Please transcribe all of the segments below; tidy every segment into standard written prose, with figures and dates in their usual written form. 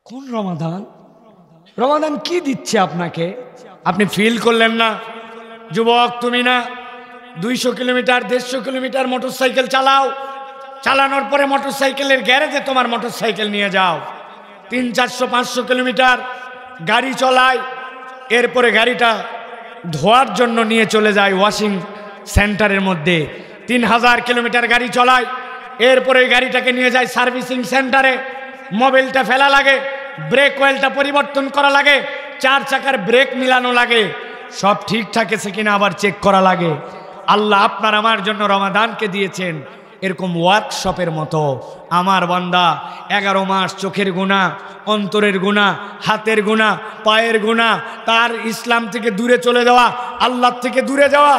কোন রমাদান? রমাদান কি দিচ্ছে আপনাকে? আপনি ফিল করলেন না? যুবক তুমি না 200 কিলোমিটার 150 কিলোমিটার মোটরসাইকেল চালাও, চালানোর পরে মোটরসাইকেলের গ্যারেজে তোমার মোটরসাইকেল নিয়ে যাও, 300, 400, 500 কিলোমিটার গাড়ি চলায়, এরপরে গাড়িটা ধোয়ার জন্য নিয়ে চলে যায় ওয়াশিং সেন্টারের মধ্যে, 3000 কিলোমিটার গাড়ি চলায়, এরপরে গাড়িটাকে নিয়ে যায় সার্ভিসিং সেন্টারে, মোবিলটা ফেলা লাগে, ব্রেক অয়েলটা পরিবর্তন করা লাগে, 4 চাকার ব্রেক মিলানো লাগে, সব ঠিকঠাক আছে কিনা আবার চেক করা লাগে। আল্লাহ আপনার আমার জন্য রমাদানকে দিয়েছেন এরকম ওয়ার্কশপের মতো। আমার বান্দা 11 মাস চোখের গুনাহ, অন্তরের গুনাহ, হাতের গুনাহ, পায়ের গুনাহ, তার ইসলাম থেকে দূরে চলে যাওয়া, আল্লাহ থেকে দূরে যাওয়া,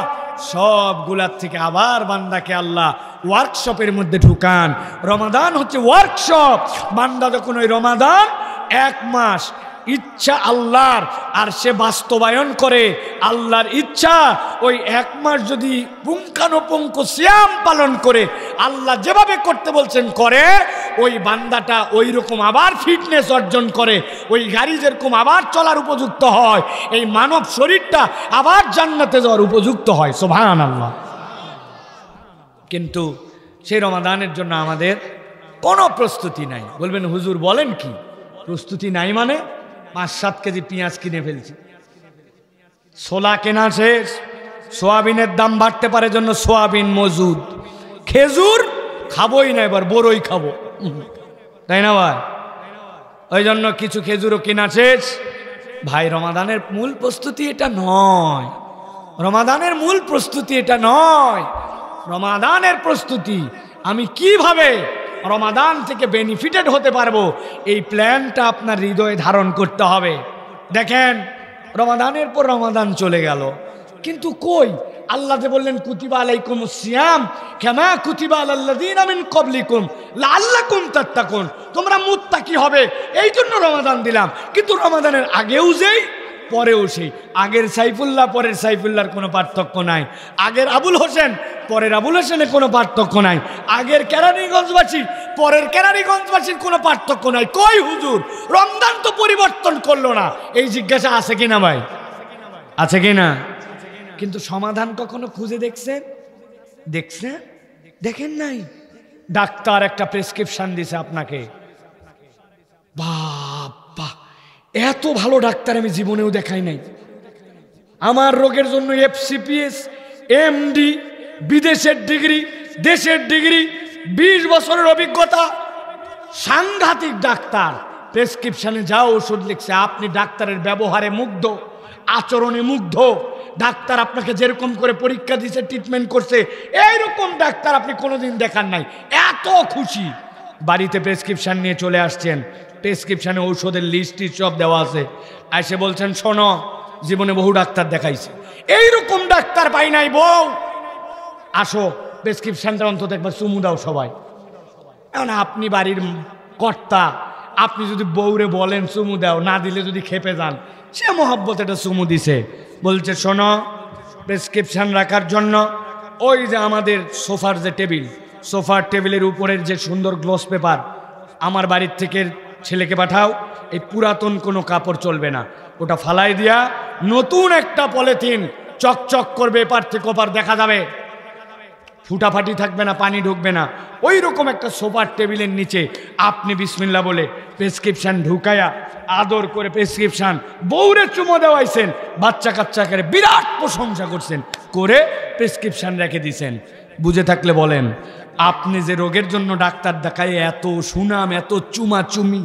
সবগুলার থেকে আবার বান্দাকে আল্লাহ ওয়ার্কশপের মধ্যে ঢুকান। রমাদান হচ্ছে ওয়ার্কশপ। বান্দা যখন ওই রমাদান 1 মাস ইচ্ছা আল্লাহর আর সে বাস্তবায়ন করে আল্লাহর ইচ্ছা, ওই 1 মাস যদি পুঙ্খানুপুঙ্খ সিয়াম পালন করে আল্লাহ যেভাবে করতে বলছেন করে, ওই বান্দাটা ওই রকম আবার ফিটনেস অর্জন করে, ওই গাড়ি যেরকম আবার চলার উপযুক্ত হয়, এই মানব শরীরটা আবার জান্নাতে যাওয়ার উপযুক্ত হয়। সুবহানাল্লাহ। কিন্তু সেই রমাদানের জন্য আমাদের কোনো প্রস্তুতি নাই। বলবেন হুজুর বলেন কি প্রস্তুতি নাই মানে? 5-7 কেজি পেঁয়াজ কিনে ফেলছি, ছোলা কেনা শেষ, সোয়াবিনের দাম বাড়তে পারে জন্য সোয়াবিন মজুদ, খেজুর খাবোই না, এবার বড়ই খাবো, তাই না ভাই? ওই জন্য কিছু খেজুরও কেনা শেষ। ভাই রমাদানের মূল প্রস্তুতি এটা নয়, রমাদানের মূল প্রস্তুতি এটা নয়। রমাদানের প্রস্তুতি আমি কিভাবে রমাদান থেকে বেনিফিটেড হতে পারবো, এই প্ল্যানটা আপনার হৃদয়ে ধারণ করতে হবে। দেখেন রমাদানের পর রমাদান চলে গেল, কিন্তু কই আল্লাহ যে বললেন কুতিবা আলাইকুমুস সিয়াম কামা কুতিবা আলাল্লাযিনা মিন ক্বাবলিকুম লাআল্লাকুম তাত্তাকুন, তোমরা মুত্তাকি হবে এই জন্য রমাদান দিলাম। কিন্তু রমাদানের আগেও যেই পরেও সেই, আগের সাইফুল্লাহ পরের সাইফুল্লাহর কোনো পার্থক্য নাই, আগের আবুল হোসেন পরের আবুল হোসেনের কোনো পার্থক্য নাই, আগের কেরানীগঞ্জবাসী পরের কেরানীগঞ্জবাসীর কোনো পার্থক্য নাই। কই হুজুর রমজান তো পরিবর্তন করলো না, এই জিজ্ঞাসা আছে কিনা ভাই? আছে কিনা? কিন্তু সমাধান কখনো খুঁজে দেখছেন? দেখছেন? দেখেন নাই? ডাক্তার একটা প্রেসক্রিপশন দিছে আপনাকে, বাবা এত ভালো ডাক্তার আমি জীবনেও দেখাই নাই। আমার রোগের জন্য FCPS, MD, বিদেশের ডিগ্রি, দেশের ডিগ্রি, 20 বছরের অভিজ্ঞতা, সাংঘাতিক ডাক্তার। প্রেসক্রিপশনে যাও ওষুধ লিখছে, আপনি ডাক্তারের ব্যবহারে মুগ্ধ, আচরণে মুগ্ধ, ডাক্তার আপনাকে যেরকম করে পরীক্ষা দিছে, ট্রিটমেন্ট করছে, এইরকম ডাক্তার আপনি কোনোদিন দেখান নাই, এত খুশি। বাড়িতে প্রেসক্রিপশন নিয়ে চলে আসছেন, প্রেসক্রিপশনে ঔষধের লিস্ট সব দেওয়া আছে, এসে বলছেন শোনো জীবনে বহু ডাক্তার দেখাইছে, এইরকম ডাক্তার পাই নাই বউ, আসো প্রেসক্রিপশনটা অন্তত একবার চুমু দাও সবাই। এখন আপনি বাড়ির কর্তা, আপনি যদি বউরে বলেন চুমু দাও, না দিলে যদি খেপে যান, সে মহব্বত এটা চুমু দিছে, বলছে শোনো প্রেসক্রিপশন রাখার জন্য ওই যে আমাদের সোফার যে টেবিল, সোফার টেবিলের উপরের যে সুন্দর গ্লস পেপার, আমার বাড়ির থেকে ছেলেকে পাঠাও, এই পুরাতন কোনো কাপড় চলবে না, ওটা ফালাই দিয়া নতুন একটা পলিথিন চকচক করবে, এপার থেকে ওপার দেখা যাবে, ফুটাফাটি থাকবে না, পানি ঢুকবে না, ওই রকম একটা সোফার টেবিলের নিচে আপনি বিসমিল্লাহ বলে প্রেসক্রিপশন ঢুকায়া আদর করে প্রেসক্রিপশন বউরে চুমো দেওয়াইছেন, বাচ্চা কাচ্চাকে বিরাট প্রশংসা করছেন, করে প্রেসক্রিপশন রেখে দিছেন। বুঝে থাকলে বলেন, আপনি যে রোগের জন্য ডাক্তার দেখায় এত সুনাম, এত চুমাচুমি,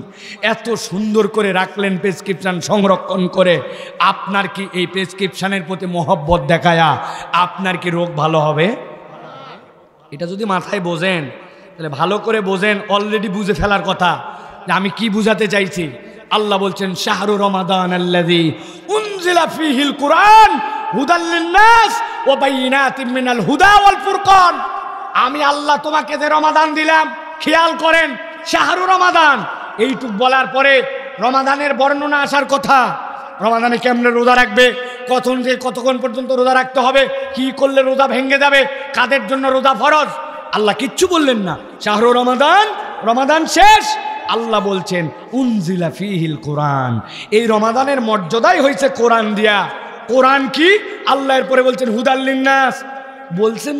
এত সুন্দর করে রাখলেন প্রেসক্রিপশন সংরক্ষণ করে, আপনার কি এই প্রেসক্রিপশনের প্রতি মহব্বত দেখায়া আপনার কি রোগ ভালো হবে? এটা যদি মাথায় বোঝেন তাহলে ভালো করে বোঝেন, অলরেডি বুঝে ফেলার কথা যে আমি কি বুঝাতে চাইছি। আল্লাহ বলছেন শাহরু রমাদান আল্লাযী উনজিলা ফীহিল কুরআন হুদাল লিন-নাস ওয়া বাইয়িনাতিন মিনাল হুদা ওয়াল ফুরকান। আমি আল্লাহ তোমাকে যে রমাদান দিলাম, খেয়াল করেন শাহরু রমাদান, এইটুক বলার পরে রমাদানের বর্ণনা আসার কথা, রমাদানে কেমনে রোজা রাখবে, কতক্ষণ পর্যন্ত রোজা রাখতে হবে, কি করলে রোজা ভেঙে যাবে, কাদের জন্য রোজা ফরজ, আল্লাহ কিচ্ছু বললেন না। শাহরু রমাদান, রমাদান শেষ, আল্লাহ বলছেন উনজিলা ফিহিল কোরআন, এই রমাদানের মর্যাদাই হয়েছে কোরআন দিয়া। কোরআন কি? আল্লাহ এরপরে বলছেন হুদাল লিন্নাস, বলছেন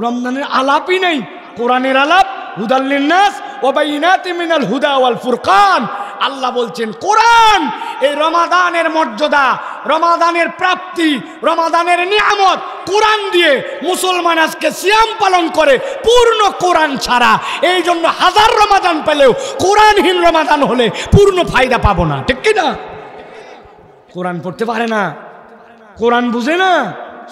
রমজানের আলাপই নেই, কোরআনের আলাপ। হুদাল লিন্নাস ওয়া বাইয়িনাতিন মিনাল হুদা ওয়াল ফুরকান, আল্লাহ বলছেন কোরআন এই রমাদানের মর্যাদা, রমাদানের প্রাপ্তি, রমাদানের নিয়ামত কোরআন দিয়ে মুসলমান আজকে সিয়াম পালন করে পূর্ণ কোরআন ছাড়া। এই জন্য হাজার রমাদান পেলেও কোরআনহীন রমাদান হলে পূর্ণ ফায়দা পাবো না, ঠিক কি না? কোরআন পড়তে পারে না, কোরআন বুঝে না,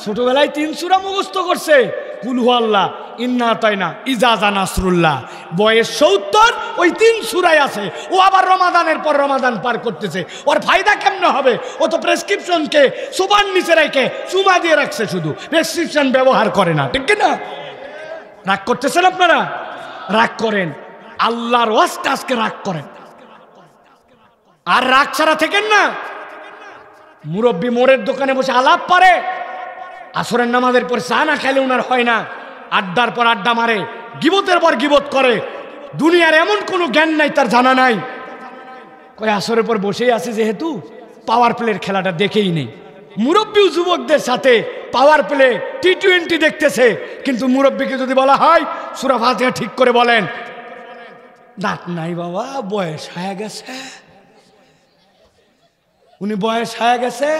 ছোটবেলায় 3 সূরা মুখস্থ করছে, কুল হু আল্লাহ, ইন্না আতাইনা, ইজাজা নাসরুল্লাহ, বয়স 70, ওই 3 সূরাই আছে। ও আবার রমাদানের পর রমাদান পার করতেছে, ওর ফায়দা কেমনে হবে? ও তো প্রেসক্রিপশনকে সুবান নিচে রেখে চুমা দিয়ে রাখছে, শুধু প্রেসক্রিপশন ব্যবহার করে না, ঠিক না? রাগ করতেছেন আপনারা? রাগ করেন, আল্লাহর ওয়াস্তে আজকে রাগ করেন, আর রাগ ছাড়া থেকেন না। মুরব্বী মোড়ের দোকানে বসে আলাপ পারে, আসরের নামাজের পর চা না খেলে উনার হয় না, আড্ডার পর আড্ডা মারে, গিবতের পর গিবত করে, দুনিয়ার এমন কোনো জ্ঞান নাই তার জানা নাই। কয় আসরের পর বসেই আছে যেহেতু পাওয়ার প্লের খেলাটা দেখেই নেই। মুরব্বী যুবকদের সাথে পাওয়ার প্লে টি-20 দেখতেছে, কিন্তু মুরব্বীকে যদি বলা হয় সূরা ফাতিহা ঠিক করে বলেন, দাঁত নাই বাবা, বয়স হয়ে গেছে, উনি বয়স হয়ে গেছে,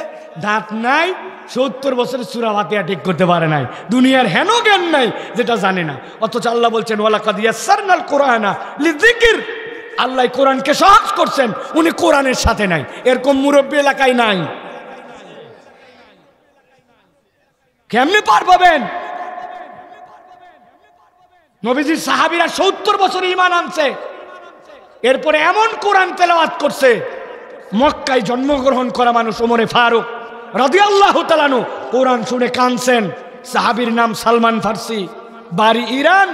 দাঁত নাই, 70 বছরের সূরা ফাতিহা ঠিক করতে পারে নাই, দুনিয়ার হেন জ্ঞান নাই যেটা জানে না। অথচ আল্লাহ বলছেন ওয়ালাকাদ ইয়াসসারনাল কুরআনা লিযিকর, আল্লাহ কোরআনকে সহজ করছেন, উনি কোরআনের সাথে নাই। এরকম মুরব্বী এলাকায় নাই, কেমনে পার পাবেন? নবীজির সাহাবীরা 70 বছর ঈমান আনছে, এরপরে এমন কোরআন তেলাওয়াত করছে, মক্কায় জন্মগ্রহণ করা মানুষ ওমরে ফারুক রাদিয়াল্লাহু তাআলা আনহু কোরআন শুনে কাঁদছেন। সাহাবীর নাম সালমান ফার্সি, বাড়ি ইরান,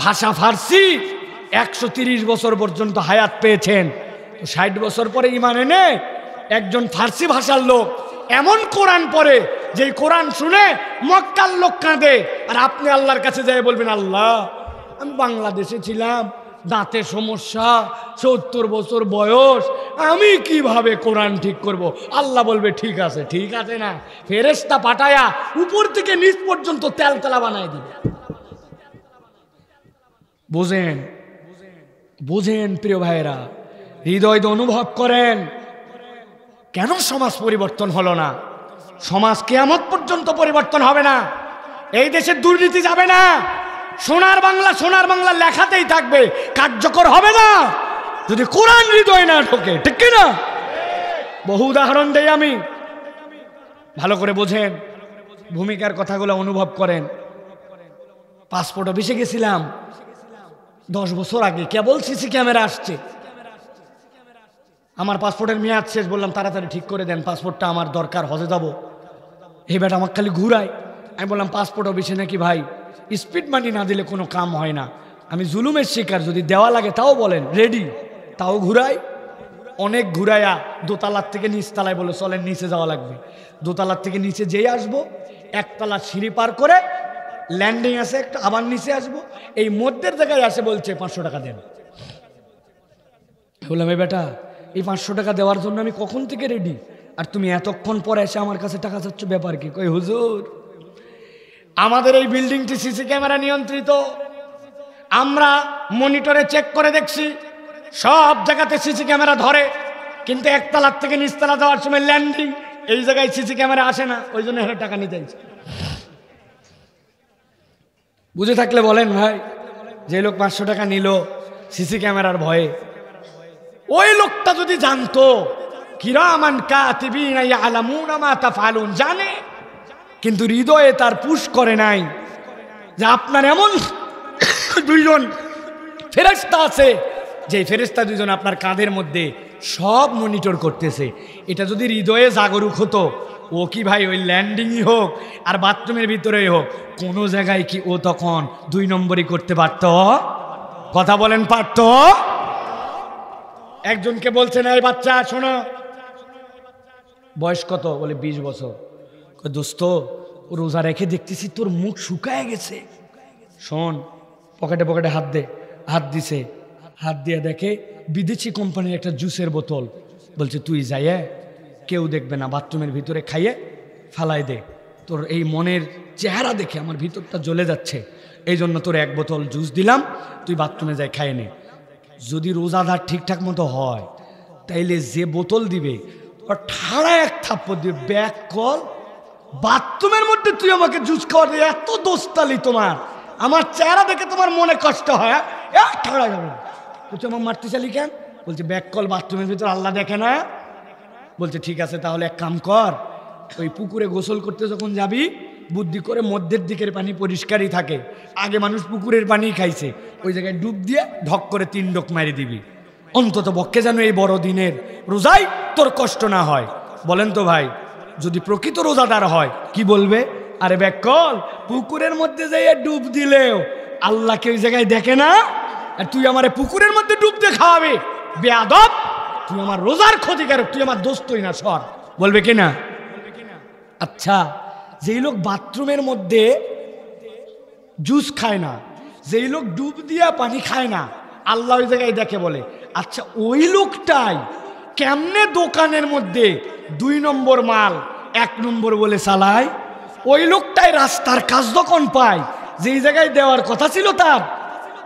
ভাষা ফার্সি, 130 বছর পর্যন্ত হায়াত পেয়েছেন। 60 বছর পরে ঈমান এনে একজন ফার্সি ভাষার লোক এমন কোরআন পড়ে যে কোরআন শুনে মক্কার লোক কাঁদে, আর আপনি আল্লাহর কাছে যাই বলবেন আল্লাহ আমি বাংলাদেশে ছিলাম, দাঁতে সমস্যা, 70 বছর বয়স, আমি কিভাবে কোরআন ঠিক করব? আল্লাহ বলবে ঠিক আছে, ঠিক আছে না, ফেরেশতা পাঠায়া উপর থেকে নিচ পর্যন্ত তেলতেলা বানায় দিবে। বুঝেন বুঝেন প্রিয় ভাইরা, হৃদয় অনুভব করেন কেন সমাজ পরিবর্তন হলো না? সমাজ কিয়ামত পর্যন্ত পরিবর্তন হবে না, এই দেশের দুর্নীতি যাবে না, সোনার বাংলা লেখাতেই থাকবে, কার্যকর হবে না যদি কোরআন হৃদয় না ঢোকে, ঠিক না? বহু উদাহরণ দেই আমি, ভালো করে বোঝেন, ভূমিকার কথাগুলো অনুভব করেন। পাসপোর্ট অফিসে গেছিলাম 10 বছর আগে, কেবল সিসি ক্যামেরা আসছে, আমার পাসপোর্টের মেয়াদ শেষ, বললাম তাড়াতাড়ি ঠিক করে দেন, পাসপোর্টটা আমার দরকার, হজে যাব। এই বেটা আমাকে খালি ঘুরায়। আমি বললাম পাসপোর্ট অফিসে নাকি ভাই স্পিড মানি না দিলে কোনো কাম হয় না, আমি জুলুমের শিকার, যদি দেওয়া লাগে তাও বলেন রেডি, তাও ঘুরাই। অনেক ঘুরাইয়া দোতলার থেকে নিচতলায় বলে চলেন নিচে যাওয়া লাগবে। দোতলার থেকে নিচে যেই আসবো, একতলা সিঁড়ি পার করে ল্যান্ডিং আছে একটা, আবার নিচে আসবো, এই মধ্যের জায়গায় আসে বলছে 500 টাকা দেন। বললাম এই বেটা এই 500 টাকা দেওয়ার জন্য আমি কখন থেকে রেডি, আর তুমি এতক্ষণ পরে এসে আমার কাছে টাকা চাচ্ছ, ব্যাপার কি? কই হুজুর আমাদের এই বিল্ডিংটি সিসি ক্যামেরা নিয়ন্ত্রিত, আমরা মনিটরে চেক করে দেখছি সব জায়গাতে সিসি ক্যামেরা ধরে, কিন্তু একতলার থেকে নিচতলা যাওয়ার সময় ল্যান্ডিং, এই জায়গায় সিসি ক্যামেরা আসে না, ওই জন্য এখানে টাকা নিতে চাইছে। বুঝে থাকলে বলেন ভাই, যে লোক 500 টাকা নিল সিসি ক্যামেরার ভয়ে, ওই লোকটা যদি জানতো কিরামান কাতিবিনা ইয়ালামুনা মা তাফআলুন, জানে কিন্তু হৃদয়ে তার পুশ করে নাই যে আপনার এমন 2 জন ফেরেশতা আছে, যে ফেরেশতা 2 জন আপনার কাঁধের মধ্যে সব মনিটর করতেছে। এটা যদি হৃদয়ে জাগরুক হতো, ও কি ভাই ওই ল্যান্ডিংই হোক আর বাথরুমের ভিতরেই হোক, কোনো জায়গায় কি ও তখন 2 নম্বরই করতে পারত? কথা বলেন পারত? একজনকে বলছেন এই বাচ্চা শোনো, বয়স কত? বলে 20 বছর। দোস্ত রোজা রেখে দেখতেছি তোর মুখ শুকায় গেছে, শোন পকেটে পকেটে হাত দে। হাত দিছে, হাত দিয়ে দেখে বিদেশি কোম্পানির একটা জুসের বোতল, বলছে তুই যাইয়ে কেউ দেখবে না, বাথরুমের ভিতরে খাইয়ে ফালাই দে, তোর এই মনের চেহারা দেখে আমার ভিতরটা জ্বলে যাচ্ছে, এই জন্য তোর এক বোতল জুস দিলাম, তুই বাথরুমে যাই খাইয়ে নে। যদি রোজাদার ঠিকঠাক মতো হয় তাইলে যে বোতল দিবে ওর ঠাড়া এক থাপ্পড় দিবে, ব্যাক কল, বাথরুমের মধ্যে তুই আমাকে জুস খাওয়া দিয়ে এত দোস্তালি তোমার, আমার চেহারা দেখে তোমার মনে কষ্ট হয়, ঠাড়া যাবে। বলছে আমার মারতে চালি কেন? বলছে ব্যাক কল বাথরুমের ভিতর আল্লাহ দেখে না। বলছে ঠিক আছে তাহলে এক কাম কর, ওই পুকুরে গোসল করতে যখন যাবি বুদ্ধি করে মধ্যের দিকের পানি পরিষ্কারই থাকে, আগে মানুষ পুকুরের পানি খাইছে, ওই জায়গায় ডুব দিয়ে ঢক করে 3 ডোক মারি দিবি, অন্তত পক্ষে যেন এই বড় দিনের রোজায় তোর কষ্ট না হয়। বলেন তো ভাই, যদি প্রকৃত রোজাদার হয় কি বলবে? আরে ব্যাকল, পুকুরের মধ্যে যাইয়া ডুব দিলেও আল্লাহকে ওই জায়গায় দেখে না, আর তুই আমার পুকুরের মধ্যে ডুব দিয়ে খাওয়াবে, বেয়াদব, তুই আমার রোজার ক্ষতিকারক, তুই আমার দোস্তই না, সর। বলবে কি না? আচ্ছা, যেই লোক বাথরুমের মধ্যে জুস খায় না, যেই লোক ডুব দিয়া পানি খায় না, আল্লাহ ওই জায়গায় দেখে বলে, আচ্ছা ওই লোকটাই কেমনে দোকানের মধ্যে 2 নম্বর মাল 1 নম্বর বলে চালায়? ওই লোকটাই রাস্তার কাজ যখন পায়, যেই জায়গায় দেওয়ার কথা ছিল তার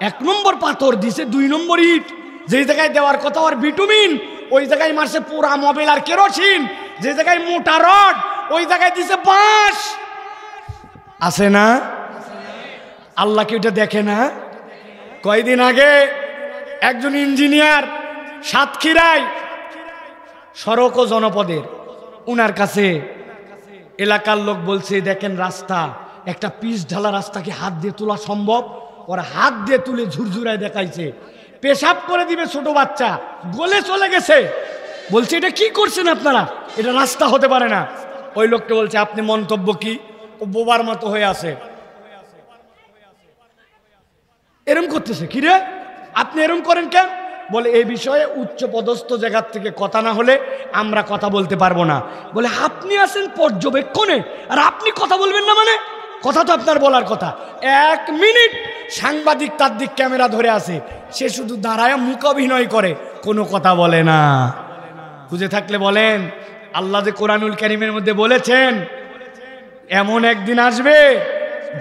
1 নম্বর পাথর দিছে 2 নম্বর ইট, যেই জায়গায় দেওয়ার কথা আর ভিটামিন ওই জায়গায় মারছে পোড়া মোবিল আর কেরোসিন, যে জায়গায় মোটা রড ওই জায়গায় দিছে বাঁশ। আছে না? আল্লাহ কি ওটা দেখে না? কয়দিন আগে একজন ইঞ্জিনিয়ার সাতক্ষীরায় সড়ক ও জনপদের, উনার কাছে এলাকার লোক বলছে দেখেন রাস্তা, একটা পিচ ঢালা রাস্তা কি হাত দিয়ে তোলা সম্ভব? ওরা হাত দিয়ে তুলে ঝুরঝুরায় দেখাইছে, পেশাব করে দিবে ছোট বাচ্চা, গলে চলে গেছে। বলছে এটা কি করছেন আপনারা, এটা রাস্তা হতে পারে না। ওই লোককে বলছে আপনি মন্তব্য কি? ও বোবার মতো হয়ে আছে, এরম করতেছে কি রে, আপনি এরম করেন কেন? বলে এই বিষয়ে উচ্চ পদস্থ জায়গার থেকে কথা না হলে আমরা কথা বলতে পারবো না। বলে আপনি আছেন পর্যবেক্ষণে আর আপনি কথা বলবেন না? মানে কথা তো আপনার বলার কথা। 1 মিনিট সাংবাদিক তার দিক ক্যামেরা ধরে আছে, সে শুধু দাঁড়ায় মুখ অভিনয় করে, কোনো কথা বলে না। খুঁজে থাকলে বলেন, আল্লাহ যে কোরআনুল কারীমের মধ্যে বলেছেন এমন একদিন আসবে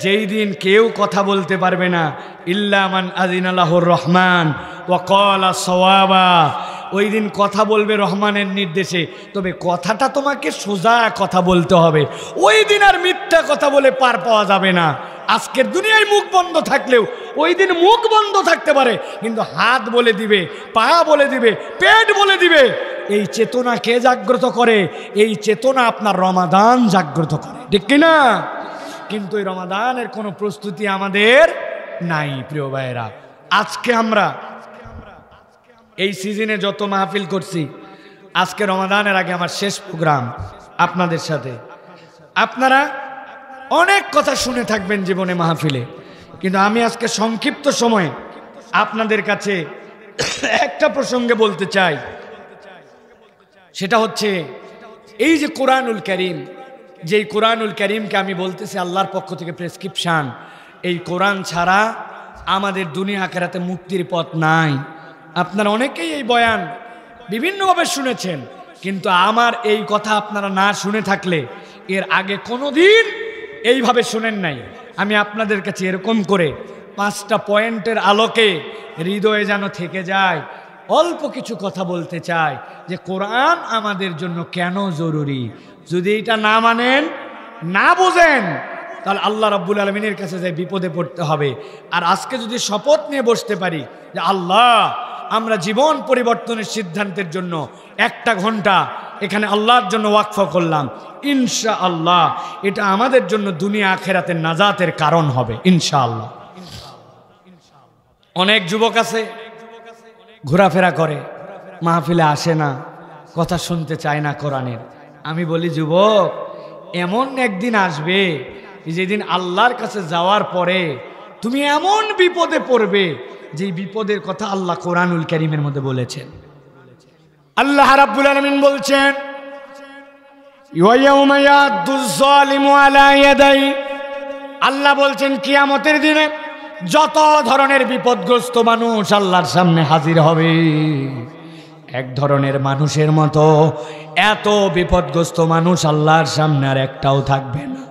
যেই দিন কেউ কথা বলতে পারবে না, ইল্লা মান আযিনা লাহুর রহমান ওয়া ক্বালা সাওয়াবা। ওই দিন কথা বলবে রহমানের নির্দেশে, তবে কথাটা তোমাকে সোজা কথা বলতে হবে। ওই দিন আর মিথ্যা কথা বলে পার পাওয়া যাবে না। আজকের দুনিয়ায় মুখ বন্ধ থাকলেও ওই দিন মুখ বন্ধ থাকতে পারে, কিন্তু হাত বলে দিবে, পা বলে দিবে, পেট বলে দিবে। এই চেতনা কে জাগ্রত করে? এই চেতনা আপনার রমাদান জাগ্রত করে, ঠিক কিনা? কিন্তু এই রমাদানের কোনো প্রস্তুতি আমাদের নাই। প্রিয় ভাইয়েরা, আজকে আমরা এই সিজনে যত মাহফিল করছি, আজকে রমাদানের আগে আমার শেষ প্রোগ্রাম আপনাদের সাথে। আপনারা অনেক কথা শুনে থাকবেন জীবনে মাহফিলে, কিন্তু আমি আজকে সংক্ষিপ্ত সময়ে আপনাদের কাছে একটা প্রসঙ্গে বলতে চাই। সেটা হচ্ছে এই যে কোরআনুল কারীম, যেই কোরআনুল কারীমকে আমি বলতেছি আল্লাহর পক্ষ থেকে প্রেসক্রিপশন, এই কোরআন ছাড়া আমাদের দুনিয়া আখিরাতে মুক্তির পথ নাই। আপনারা অনেকেই এই বয়ান বিভিন্নভাবে শুনেছেন, কিন্তু আমার এই কথা আপনারা না শুনে থাকলে এর আগে কোনোদিন এইভাবে শুনেন নাই। আমি আপনাদের কাছে এরকম করে 5টা পয়েন্টের আলোকে হৃদয়ে যেন থেকে যায়, অল্প কিছু কথা বলতে চাই যে কোরআন আমাদের জন্য কেন জরুরি। যদি এটা না মানেন, না বোঝেন, তাহলে আল্লাহ রাব্বুল আলামিনের কাছে যাই বিপদে পড়তে হবে। আর আজকে যদি শপথ নিয়ে বসতে পারি যে আল্লাহ, আমরা জীবন পরিবর্তনের সিদ্ধান্তের জন্য 1টা ঘন্টা এখানে আল্লাহর জন্য ওয়াকফ করলাম, ইনশাআল্লাহ এটা আমাদের জন্য দুনিয়া আখিরাতের নাজাতের কারণ হবে ইনশাআল্লাহ। অনেক যুবক আছে ঘোরাফেরা করে, মাহফিলে আসে না, কথা শুনতে চায় না কোরআনের। আমি বলি যুবক, এমন একদিন আসবে যেদিন আল্লাহর কাছে যাওয়ার পরে তুমি এমন বিপদে পড়বে যে বিপদের কথা আল্লাহ কোরআনুল কারীমের মধ্যে বলেছেন। আল্লাহ রাব্বুল আলামিন বলছেন, ইয়াউমা ইয়াদুয যালিমু আলা ইয়াদাই। আল্লাহ বলছেন কিয়ামতের দিনে যত ধরনের বিপদগ্রস্ত মানুষ আল্লাহর সামনে হাজির হবে, এক ধরনের মানুষের মতো এত বিপদগ্রস্ত মানুষ আল্লাহর সামনে আর একটাও থাকবে না।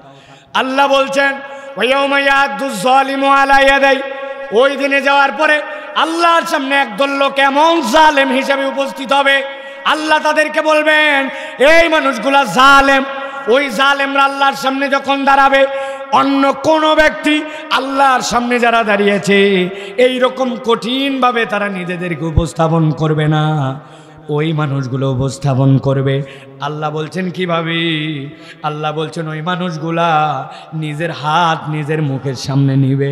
আল্লাহ বলছেন ওয়ায়াউমা ইয়াদুজ জালিমু আলা ইয়াদাই, ওই দিনে যাওয়ার পরে আল্লাহর সামনে একদল লোক এমন জালেম হিসেবে উপস্থিত হবে, আল্লাহ তাদেরকে বলবেন এই মানুষগুলা জালেম। ওই জালেমরা আল্লাহর সামনে যখন দাঁড়াবে, অন্য কোনো ব্যক্তি আল্লাহর সামনে যারা দাঁড়িয়েছে এই রকম কঠিনভাবে তারা নিজেদেরকে উপস্থাপন করবে না, ওই মানুষগুলো উপস্থাপন করবে। আল্লাহ বলছেন কিভাবে? আল্লাহ বলছেন ওই মানুষগুলা নিজের হাত নিজের মুখের সামনে নিবে,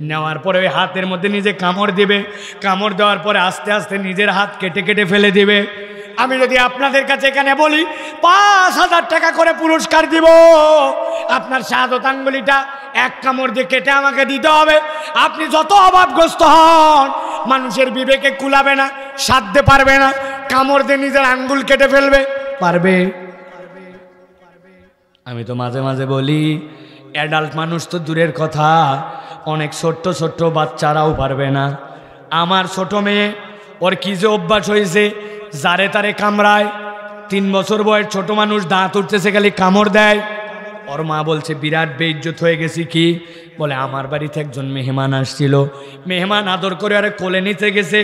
নেওয়ার পরে ওই হাতের মধ্যে নিজে কামড় দিবে, কামড় দেওয়ার পরে আস্তে আস্তে নিজের হাত কেটে কেটে ফেলে দিবে। আমি যদি আপনাদের কাছে এখানে বলি ৫,০০০ টাকা করে পুরস্কার দিব, আপনার শাহাদত আঙ্গুলিটা এক কামড় দিয়ে কেটে আমাকে দিতে হবে। আপনি যত অভাবগ্রস্ত হন, মানুষের বিবেকে কুলাবে না, সাধতে পারবে না, কামড় দিয়ে নিজের আঙ্গুল কেটে ফেলবে, পারবে? আমি তো মাঝে মাঝে বলি অ্যাডাল্ট মানুষ তো দূরের কথা, অনেক ছোট্ট ছোট্ট বাচ্চারাও পারবে না। আমার ছোট মেয়ে, ওর কি যে অভ্যাস হয়েছে, যারে তারে কামড়ায়। 3 বছর বয়স ছোট মানুষ, দাঁত উঠতেছে খালি কামড় দেয়। ওর মা বলছে বিরাট বেইজ্জত হয়ে গেছি। কি বলে? আমার বাড়িতে একজন মেহমান আসছিল, মেহমান আদর করে আরে কোলে নিতে গেছে,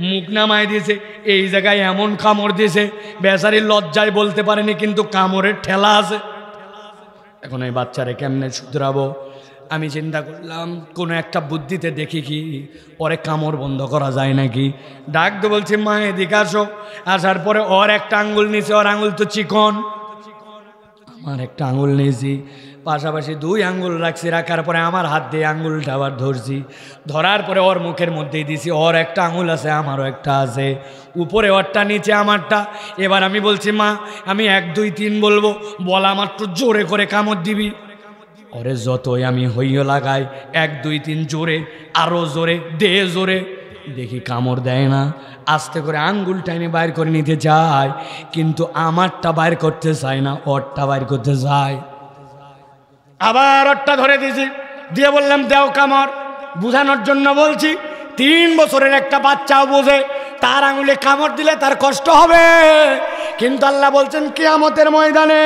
মুখ নামায় দিয়েছে, এই জায়গায় এমন কামড় দিয়েছে, বেচারির লজ্জায় বলতে পারেনি, কিন্তু কামড়ের ঠেলা আছে। এখন এই বাচ্চারে কেমনে শুধরাবো? আমি চিন্তা করলাম কোনো একটা বুদ্ধিতে দেখি কি ওরে কামড় বন্ধ করা যায় নাকি। ডাক তো বলছি মা এদিকে আসো। আসার পরে ওর একটা আঙ্গুল নিয়েছে, ওর আঙ্গুল তো চিকন, আমার একটা আঙ্গুল নিয়েছি, পাশাপাশি 2 আঙ্গুল রাখছি, রাখার পরে আমার হাত দিয়ে আঙ্গুলটা আবার ধরছি, ধরার পরে ওর মুখের মধ্যেই দিছি। ওর একটা আঙ্গুল আছে, আমারও একটা আছে, উপরে ওরটা নিচে আমারটা। এবার আমি বলছি মা আমি 1 2 3 বলবো, বলা মাত্র জোরে করে কামড় দিবি। ওরে যতই আমি হইও লাগাই 1 2 3 জোরে, আরো জোরে, দে জোরে, দেখি কামড় দেয় না। আস্তে করে আঙ্গুলটা আমি বাইর করে নিতে চাই, কিন্তু আমারটা বাইর করতে চাই না, ওরটা বাইর করতে চাই। আবার ওরটা ধরে দিয়েছি, দিয়ে বললাম দেও কামড়, বুঝানোর জন্য বলছি। 3 বছরের একটা বাচ্চাও বোঝে তার আঙুলে কামড় দিলে তার কষ্ট হবে, কিন্তু আল্লাহ বলছেন কিয়ামতের ময়দানে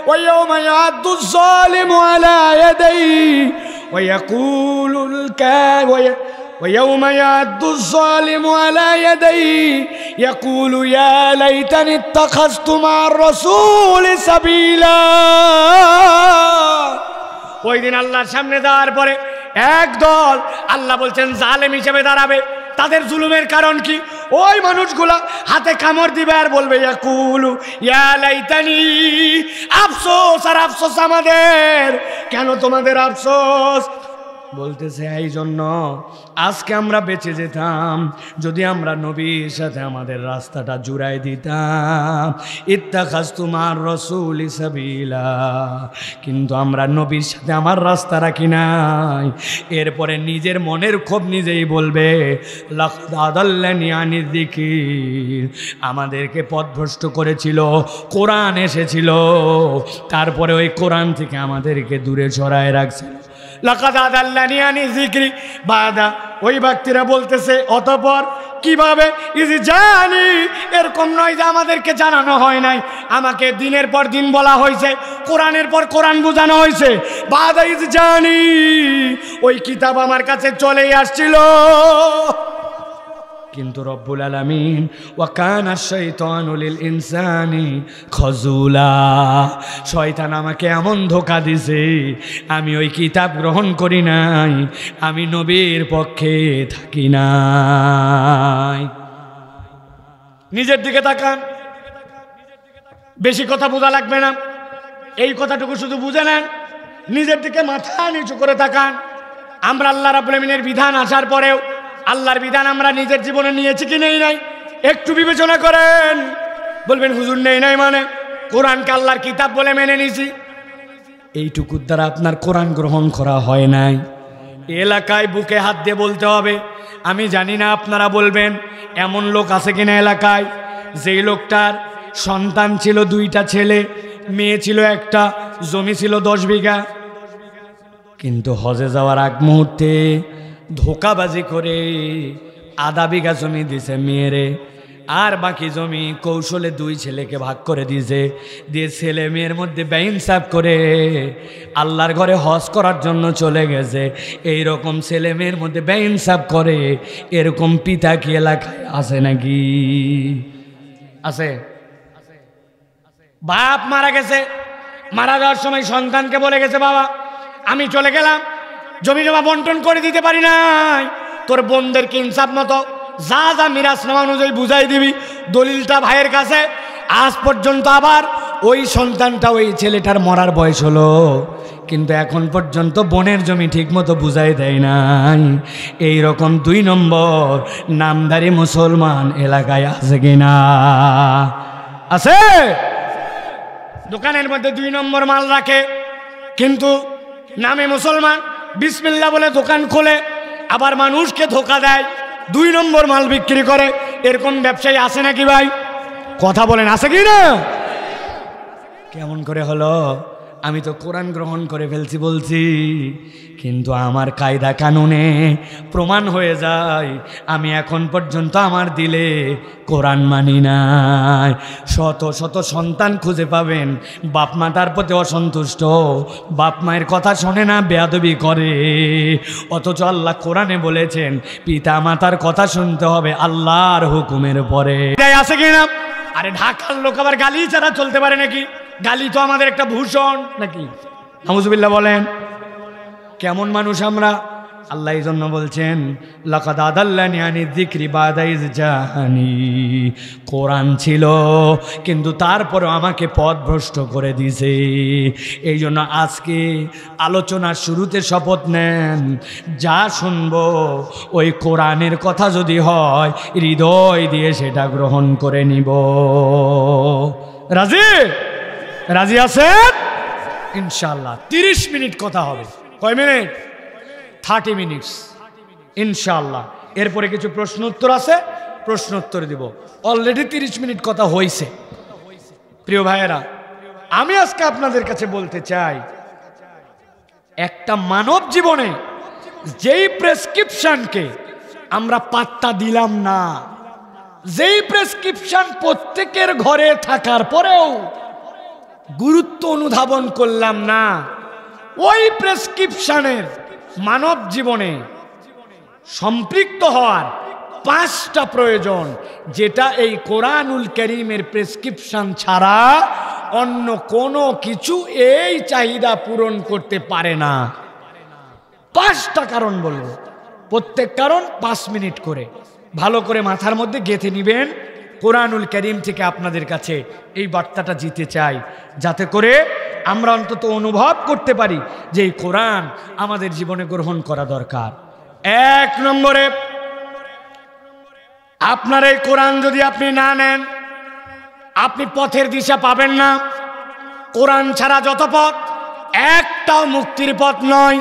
ওয়ায়াউমা ইয়াদুজ জালিমু আলা ইয়াদাইহি ওয়া ইয়াকুলুল কাফিরু ويوم يعض الظالم على يديه يقول يا ليتني اتخذت مع الرسول سبيلا। ওই দিন আল্লাহর সামনে যাওয়ার পরে একদল আল্লাহ বলছেন জালেম হিসেবে দাঁড়াবে। তাদের জুলুমের কারণ কি? ওই মানুষগুলা হাতে কামড় দিবে আর বলবে ইয়াকুলু ইয়া লাইতানি, আফসোস আর আফসোস আমাদের। কেন তোমাদের আফসোস? বলতেছে এই জন্য আজকে আমরা বেঁচে যেতাম যদি আমরা নবীর সাথে আমাদের রাস্তাটা জুড়াই দিতাম, ইত্তাখাযতু মা'আর রাসূলি সাবিলা, কিন্তু আমরা নবীর সাথে আমার রাস্তা রাখি নাই। এরপরে নিজের মনের ক্ষোভ নিজেই বলবে লাকাদ আদাল্লানি আনিয যিকির, আমাদেরকে পথভ্রষ্ট করেছিল, কোরআন এসেছিল, তারপরে ওই কোরআন থেকে আমাদেরকে দূরে সরায় রাখছিল। লাকাদ আদাল্লানি আনি যিকরি বাদা, ওই ব্যক্তিরা বলতেছে অতঃপর কিভাবে? ইজ জানি, এরকম নয় যে আমাদেরকে জানানো হয় নাই, আমাকে দিনের পর দিন বলা হয়েছে, কোরআনের পর কোরআন বোঝানো হয়েছে। বাদা ইজ জানি, ওই কিতাব আমার কাছে চলেই আসছিল। কিন্তু রব্বুল আলামিন ওয়া কানা শাইতানু লিল ইনসানি খাজুলা, শয়তান আমাকে এমন ধোঁকা দিছে, আমি ওই কিতাব গ্রহণ করি নাই, আমি নবীর পক্ষে থাকি নাই। নিজের দিকে তাকান, বেশি কথা বোঝা লাগবে না, এই কথাটুকু শুধু বুঝে নেন। নিজের দিকে মাথা নিচু করে তাকান। আমরা আল্লাহ রাব্বুল আমিনের বিধান আসার পরেও আল্লাহর বিধান আমরা নিজের জীবনে নিয়েছি কি নেই নাই একটু বিবেচনা করেন। বলবেন হুজুর নেই নাই মানে? কোরআনকে আল্লাহর কিতাব বলে মেনে নিয়েছি, এইটুকুর দ্বারা আপনার কোরআন গ্রহণ করা হয় নাই। এলাকায় বুকে হাত দিয়ে বলতে হবে। আমি জানি না আপনারা বলবেন এমন লোক আছে কিনা এলাকায়, যেই লোকটার সন্তান ছিল 2টা ছেলে, মেয়ে ছিল 1টা, জমি ছিল 10 বিঘা, কিন্তু হজে যাওয়ার আগ মুহূর্তে ধোকাবাজি করে আধা বিঘা জমি দিছে মেয়েরে, আর বাকি জমি কৌশলে 2 ছেলেকে ভাগ করে দিয়েছে। দিয়ে ছেলে মেয়ের মধ্যে বেইনসাফ করে আল্লাহর ঘরে হজ করার জন্য চলে গেছে। এই রকম ছেলে মেয়ের মধ্যে বেইনসাফ করে এরকম পিতা কি এলাকায় আছে নাকি? আছে? বাপ মারা গেছে, মারা যাওয়ার সময় সন্তানকে বলে গেছে, বাবা আমি চলে গেলাম, জমি জমা বন্টন করে দিতে পারি নাই, তোর বোনদেরকে ইনসাফ মতো যা যা মিরাজনামা অনুযায়ী বুঝাই দিবি। দলিলটা ভাইয়ের কাছে। আজ পর্যন্ত আবার ওই সন্তানটা, ওই ছেলেটার মরার বয়স হলো, কিন্তু এখন পর্যন্ত বোনের জমি ঠিক মতো বুঝাই দেয় নাই। এইরকম 2 নম্বর নামধারী মুসলমান এলাকায় আছে কিনা? আছে? দোকানের মধ্যে 2 নম্বর মাল রাখে, কিন্তু নামে মুসলমান, বিসমিল্লাহ বলে দোকান খোলে, আবার মানুষকে ধোকা দেয়, 2 নম্বর মাল বিক্রি করে। এরকম ব্যবসায়ী আছে নাকি ভাই? কথা বলেন, আছে কি না? কেমন করে হলো? আমি তো কোরআন গ্রহণ করে ফেলছি বলছি, কিন্তু আমার কায়দা কানুনে প্রমাণ হয়ে যায় আমি এখন পর্যন্ত আমার দিলে কোরআন মানি নাই। শত শত সন্তান খুঁজে পাবেন বাপ মাতার প্রতি অসন্তুষ্ট, বাপ মায়ের কথা শোনে না, বেয়াদবি করে, অথচ আল্লাহ কোরআনে বলেছেন পিতা মাতার কথা শুনতে হবে আল্লাহর হুকুমের পরে। আছে কিনা? আরে ঢাকার লোক আবার গালি ছাড়া চলতে পারে নাকি? গালি তো আমাদের একটা ভূষণ নাকি? নাউজুবিল্লাহ বলেন। কেমন মানুষ আমরা? আল্লাহ এই জন্য বলছেন লাকাদ আদাল্লানি আনি যিকরি বাদা ইয জাআনি। কোরআন ছিল কিন্তু তারপরে আমাকে পথভ্রষ্ট করে দিয়েছে। এই জন্য আজকে আলোচনার শুরুতে শপথ নেন, যা শুনবো ওই কোরআনের কথা যদি হয় হৃদয় দিয়ে সেটা গ্রহণ করে নিব। রাজি? রাজি আছেন? ইনশাআল্লাহ 30 মিনিট কথা হবে। কয় মিনিট? 30 মিনিটস ইনশাআল্লাহ। এরপরে কিছু প্রশ্ন উত্তর আছে, প্রশ্ন উত্তর দিব। অলরেডি 30 মিনিট কথা হয়েছে। প্রিয় ভাইয়েরা, আমি আজকে আপনাদের কাছে বলতে চাই, একটা মানব জীবনে যেই প্রেসক্রিপশনকে আমরা পাত্তা দিলাম না, যেই প্রেসক্রিপশন প্রত্যেকের ঘরে থাকার পরেও গুরুত্ব অনুধাবন করলাম না, ওই প্রেসক্রিপশনের মানব জীবনে সম্পৃক্ত হওয়ার 5টা প্রয়োজন, যেটা এই কোরআনুল কারীমের প্রেসক্রিপশন ছাড়া অন্য কোনো কিছু এই চাহিদা পূরণ করতে পারে না। 5টা কারণ বলবো, প্রত্যেক কারণ 5 মিনিট করে ভালো করে মাথার মধ্যে গেঁথে নিবেন। কোরআনুল কারীম থেকে আপনাদের কাছে এই বার্তাটা দিতে চাই, যাতে করে আমরা অন্তত অনুভব করতে পারি যে এই কোরআন আমাদের জীবনে গ্রহণ করা দরকার। 1 নম্বরে, আপনার এই কোরআন যদি আপনি না নেন, আপনি পথের দিশা পাবেন না। কোরআন ছাড়া যত পথ, একটাও মুক্তির পথ নয়,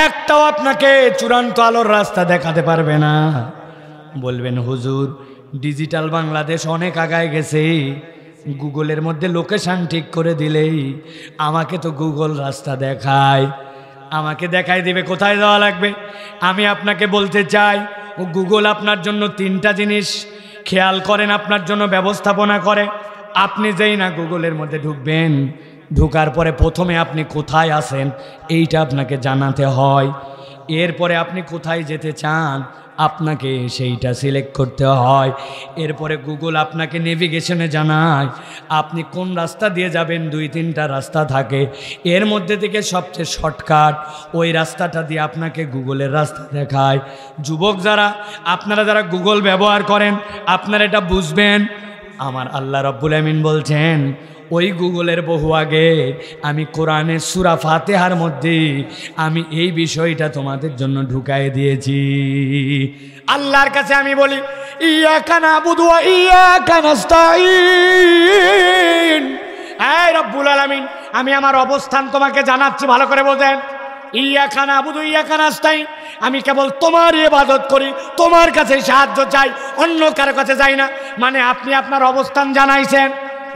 একটাও আপনাকে চূড়ান্ত আলোর রাস্তা দেখাতে পারবে না। বলবেন হুজুর ডিজিটাল বাংলাদেশ অনেক আগায় গেছে, গুগলের মধ্যে লোকেশন ঠিক করে দিলেই আমাকে তো গুগল রাস্তা দেখায়, আমাকে দেখাই দিবে কোথায় যাওয়া লাগবে। আমি আপনাকে বলতে চাই, ও গুগল আপনার জন্য 3টা জিনিস খেয়াল করেন, আপনার জন্য ব্যবস্থাপনা করে। আপনি যেই না গুগলের মধ্যে ঢুকবেন, ঢোকার পরে প্রথমে আপনি কোথায় আছেন এইটা আপনাকে জানাতে হয়। এরপরে আপনি কোথায় যেতে চান আপনাকে সেইটা সিলেক্ট করতে হয়। এরপরে গুগল আপনাকে নেভিগেশনে জানায় আপনি কোন রাস্তা দিয়ে যাবেন। 2-3টা রাস্তা থাকে, এর মধ্যে থেকে সবচেয়ে শর্টকাট ওই রাস্তাটা দিয়ে আপনাকে গুগলের রাস্তা দেখায়। যুবক যারা, আপনারা যারা গুগল ব্যবহার করেন, আপনারা এটা বুঝবেন। আমার আল্লাহ রাব্বুল আমিন বলছেন, ওই গুগলের বহু আগে আমি কোরআনের সূরা ফাতিহার মধ্যে আমি এই বিষয়টা তোমাদের জন্য ঢুকাই দিয়েছি। আল্লাহর কাছে আমি বলি ইয়াকা নাবুদু ওয়া ইয়াকা নাস্তাঈন। হে রব্বুল আলামিন, আমি আমার অবস্থান তোমাকে জানাচ্ছি, ভালো করে বোঝেন। ইয়াকা নাবুদু ওয়া ইয়াকা নাস্তাঈন, আমি কেবল তোমার ইবাদত করি, তোমার কাছে সাহায্য চাই, অন্য কারো কাছে যাই না। মানে আপনি আপনার অবস্থান জানাইছেন,